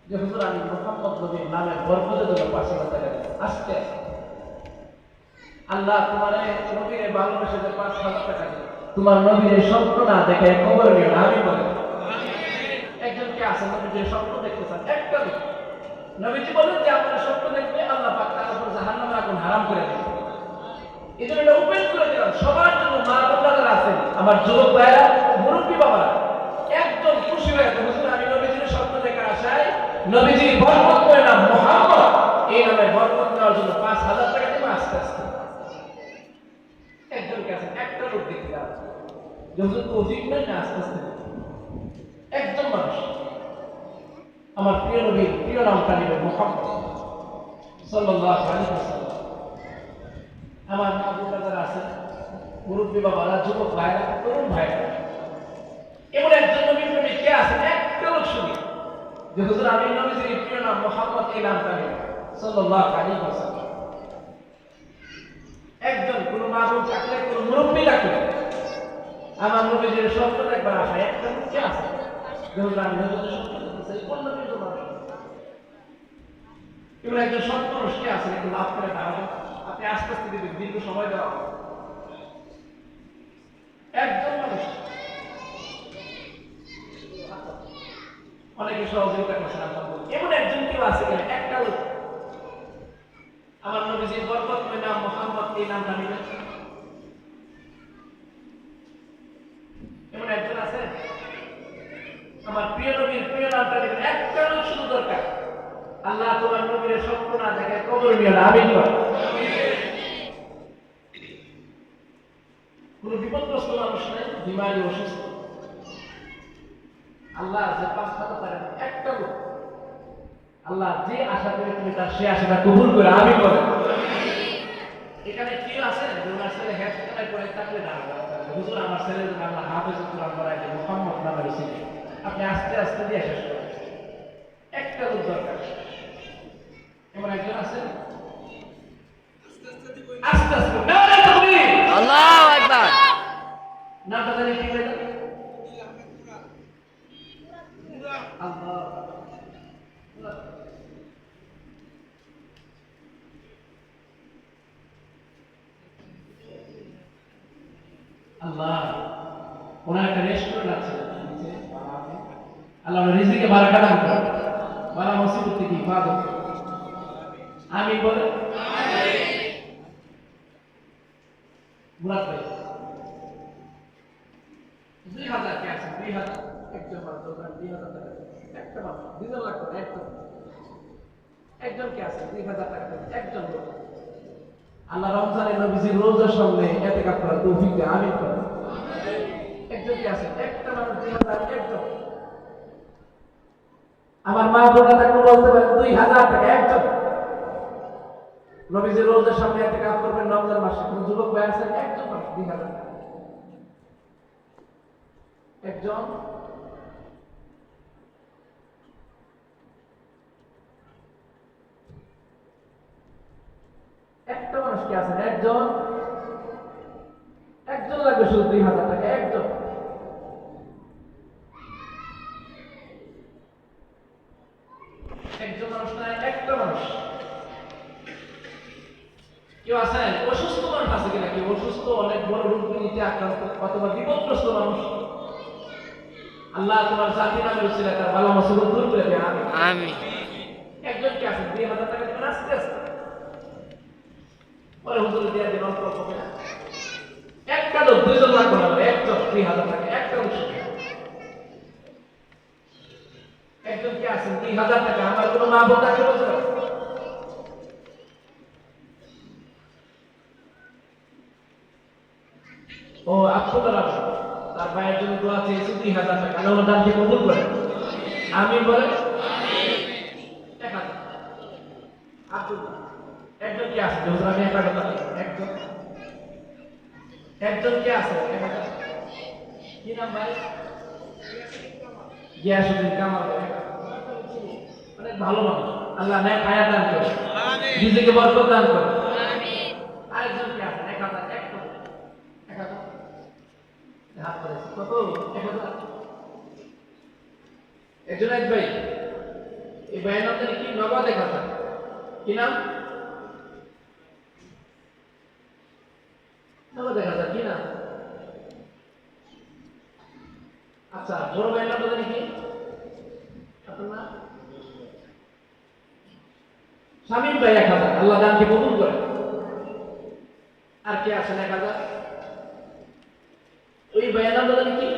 S1: যে হুজুর আমি মুহাম্মদ নবীর নামের বরকতের জন্য ৫,০০০ টাকা দেব। আস্তে আস্তে আল্লাহ তোমার নবীরে ভালোবাসে যে ৫,০০০ টাকা দেব, তোমার নবীর স্বপ্ন না দেখে কবর নিও না, আমি বলি। একজনকে আছে নবীর স্বপ্ন দেখতে চান, একটা লোক নবীজি বলেন যে আপনার স্বপ্ন দেখবে আল্লাহ পাক তার উপর জাহান্নামের আগুন হারাম করে দেবে। এই জন্য এটা ওপেন করে দিলাম সবার জন্য। মা বোনরা যারা আছেন, আমার যুবক ভাইয়েরা, মুরব্বী বাবারা, একদম খুশি হয়ে হুজুর আমি নবীজির স্বপ্ন দেখার আশায় নবীজির বরকত করে নাম মুহাম্মদ এই নামের বরকত নেওয়ার জন্য ৫,০০০ টাকা দেবো। আস্তে আস্তে একজনকে আছেন, একটা লোক দেখতে যাওয়া হুজুর তৌফিক নেই না, আস্তে আস্তে একজন মানুষ আমার প্রিয় নবীর প্রিয় নামটা নেবে মুহাম্মদ সাল্লাল্লাহু আলাইহি ওয়াসাল্লাম। আমার মা বোনেরা যারা আছেন, মুরব্বী বাবারা, যুবক ভাইরা, তরুণ ভাইরা, এমন একজন নবীর প্রেমিক কে আছেন? একটা লোক শুনি যে হুজুর আমি নবীজির প্রিয় নাম মুহাম্মদ, এই নামটা নেই সাল্লাল্লাহু আলাইহি ওয়াসাল্লাম। একজন কোন মা বোন থাকলে, কোন মুরব্বী থাকলে আমার নবীজির স্বপ্ন একবার আসে, একটা লোক কে আছে যে হুজুর আমি নবীজির স্বপ্ন দেখতেছি, কোন নবীর জন্য? এমন একজন সৎ মানুষ কে আছেন? একটু লাভ করে দাঁড়াবেন, আপনি আস্তে আস্তে দিবেন, দীর্ঘ সময় দেওয়া একজন মানুষ। অনেকে সহযোগিতা করছেন, এমন একজন কেউ আছে কিনা? একটা লোক আমার নবীজির বরকতময় নাম মুহাম্মদ, এই নামটা নিবেন, এমন একজন আছে? আমার প্রিয় নবীর প্রিয় নামটা নিবেন, একটা লোক শুধু দরকার। আল্লাহ তোমার নবীর স্বপ্ন না দেখে কবর নিও না, আমিন বল। কোন বিপদগ্রস্ত মানুষ নাই, বিমারি অসুস্থ, আল্লাহ যে পাঁচ কথা পারেন, একটা লোক আল্লাহ যে আশা করে তুমি তার সে আশাটা কবুল করে, আমি বলে। এখানে কেউ আছে যে ওনার ছেলে হেফতায় করে থাকলে না হুজুর আমার ছেলের জন্য আল্লাহ হাফেজুল কোরআন পড়ায় যে মুহাম্মদ নামের ছেলে, আপনি আস্তে আস্তে দিয়ে শেষ করেন। একটা লোক দরকার, এমন একজন আছে? আস্তে আস্তে নারে তাকবীর, আল্লাহু আকবার। নামটা জানি কি বলে? আল্লাহ আল্লাহ। ওনার একটা রেস্টুরেন্ট আছে, আল্লাহ রিজিকে বারাকা দান করুন, বালা মুসিবত থেকে হিফাজত করুন, আমিন বলে। মুরাদ ভাই 2000 কে আছে? 2000 একজন মানুষ, 2000 টাকা একটা মানুষ, 2 লাখ টাকা একজন কে আছে? 2000 টাকা একজন লোক। আল্লাহ রমজানের নবীজির রোজার সামনে ইতিকাফ করার তৌফিক দেন, আমিন বলে। একজন কে আছে? একটা মানুষ, 2000 একজন। আমার মা বোনেরা থাকলে বলতে পারেন 2000 টাকা একজন। নবীজির রোজার সামনে ইতিকাফ করবেন রমজান মাসে, কোন যুবক ভাই আছেন? একজন মানুষ, 2000 টাকা একজন। একটা মানুষ কি আছেন? একজন। একজন লাগবে শুধু 2000 টাকা একজন। একজন মানুষ না, একটা মানুষ। কেউ আছেন? অসুস্থ মানুষ আছে কিনা? কেউ অসুস্থ, অনেক বড় রোগ নিতে আক্রান্ত অথবা বিপদগ্রস্ত মানুষ, আল্লাহ তোমার জাতি নামের উসিলা তার বালা মুসিবত দূর করে দেন, আমিন। একজন কি আছে? 2000 টাকা দিবেন আস্তে আস্তে, পরে হুজুর দিয়ে দিন, অল্প অল্প করে। একটা লোক 2 লাখ টাকা, একজন 2000 টাকা একটা লোক। একজন কি আছেন? 2000 টাকা। আমার কোনো মা বোন তাকে বলতে পারে? ও আপনারা তার ভাইয়ের জন্য দোয়া চেয়েছি, 2000 টাকা আল্লাহ দানকে কবুল করে, আমিন বলে। 1000 আব্দুল্লাহ। একজন কি আছে? হুজুর আমি 1000 টাকা একজন। একজন কি আছে? 1000 কি নাম ভাই? গিয়াসউদ্দিন কামাল। অনেক ভালো মানুষ, আল্লাহ নেক হায়াত দান করে, আমিন। রিজিকে বরকত দান করে, আমিন। আরেকজন কি আছে? 1000 একজন। 1000 হাত করেছে কত? 1000। একজন এক ভাই, এই ভাইয়ের নাম জানি কি? নগদ 1000। কি নাম? নগদ 1000 কি নাম? আচ্ছা, বড় ভাইয়ের নাম জানি কি? আপনার নাম? শামীম ভাই 1000, আল্লাহ দানকে কবুল করে। আর কে আছেন 1000? ওই ভাইয়ের নাম জানি কি?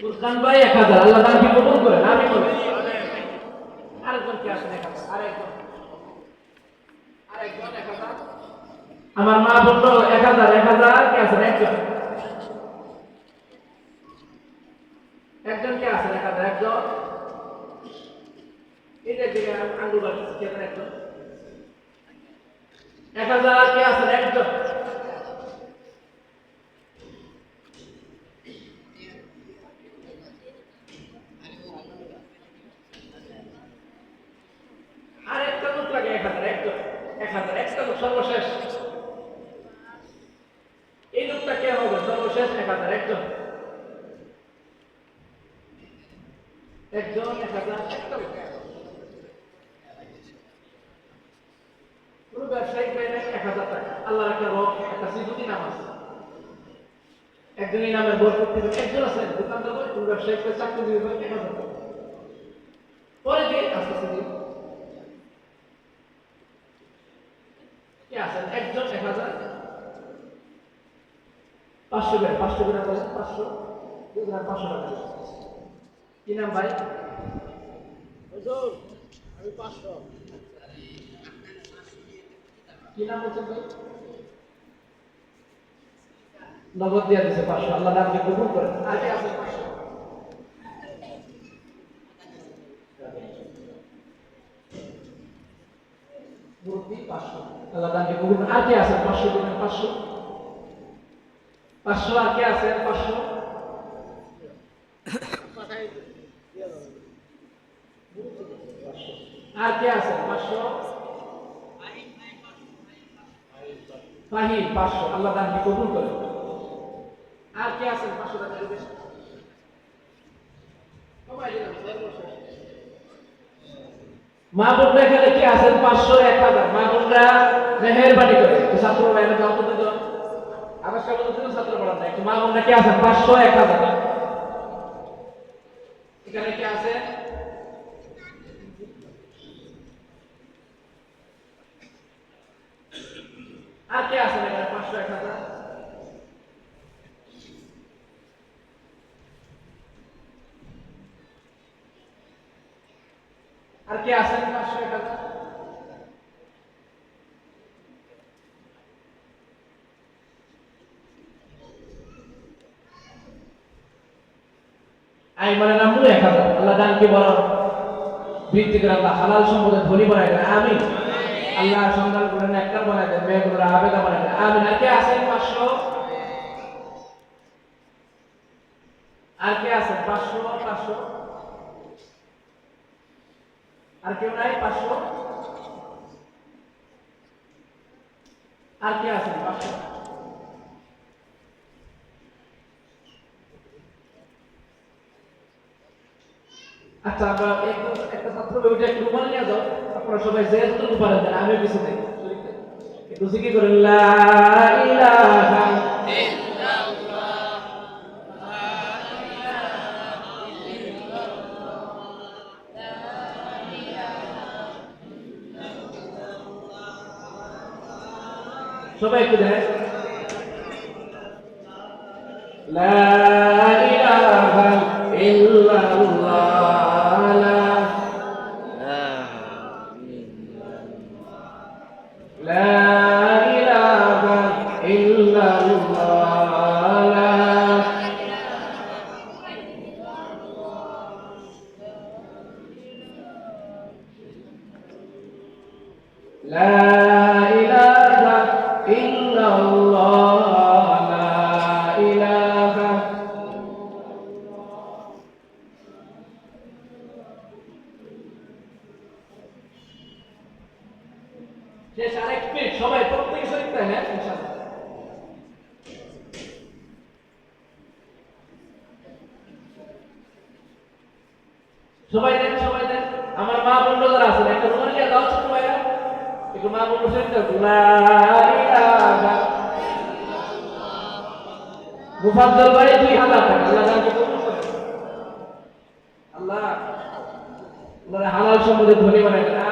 S1: ফুরকান ভাই 1000, আল্লাহ দানকে কবুল করে, আমিন বলে। আরেকজন কে আছেন 1000? আরেকজন 1000। আমার মা বলল 1000 কে আছেন? একজন। একজন কে আছেন? 1000 একজন। এটা দিকে আঙ্গুল বাড়ছে কেমন একজন 1000 কে আছেন একজন আর একটা লোক লাগে 1000 একজন 1000 একটা লোক সর্বশেষ এই লোকটা কে হবে সর্বশেষ 1000 একজন একজন 1000 একটা লোক পুরো ব্যবসায়িক পেয়ে 1000 টাকা আল্লাহর একটা রব একটা সিজুতি নাম আছে একজনই নামের বই করতে একজন আছে দোকানদার বই পুরো ব্যবসায়িক পেয়ে চাকরি দিয়ে 1000 টাকা পরে দিয়ে আস্তে আস্তে দিয়ে কে আছেন একজন 1000 500 টাকা 500 টাকা বলেন 500 দুজন 500 টাকা কি নাম ভাই হুজুর আমি 500 কি নাম বলছেন ভাই নগদ দিয়ে দিয়েছে 500 আল্লাহ নামকে কবুল করেন আর কি আছে 500 মুরব্বি 500 আল্লাহ নামকে কবুল করেন আর কি আছে 500 দিবেন 500 500 আর কি আছে 500 আর কে আছে 500 ফাহিম 500 আল্লাহ দানকে কবুল করে আর কে আছে 500 টাকা দিবেন সবাই দিলাম সর্বশেষ মা বোনরা এখানে কি আছেন 500 1000 মা বোনরা মেহেরবানি করে ছাত্র ভাইরা দাও তো দিও আবার সব দিন ছাত্র পড়ান না মা বোনরা কি আছেন 500 1000 এখানে কি আছে আর কে আছে এখানে 500 1000 আর কে আছে 500 1000 আই মানে নাম 1000 আল্লাহ দানকে বড় বৃদ্ধি করে আল্লাহ হালাল সম্পদে ধনী বানায় দেন আমিন আল্লাহ সন্তান করে নেককার বানায় দেন মেয়েগুলোর আবেদা বানায় দেন আমিন আর কে আছেন 500 আর কে আছেন 500 500 আর কেউ নাই 500 আর কে আছেন 500 আচ্ছা আমরা একটা ছাত্র ওইটা একটু রুমাল নিয়ে যাও আপনারা সবাই যে যতটুকু পারেন দেন আমি কিছু নেই একটু জিকির করেন লা ইলাহা সবাই একটু দেন লা ইলাহা ইল্লাল্লাহ সবাই প্রত্যেকে শরীর তাই না সবাই দেন আমার মা বোন যারা আছেন একটা রুমাল নিয়ে দাও ছোট ভাইরা একটু মা বোন শরীর লা ইলাহা মুফাদ্দল ভাই 2000 টাকা আল্লাহ জানকে কবুল করে আল্লাহ হালাল সম্পদে ধনী বানায় দেন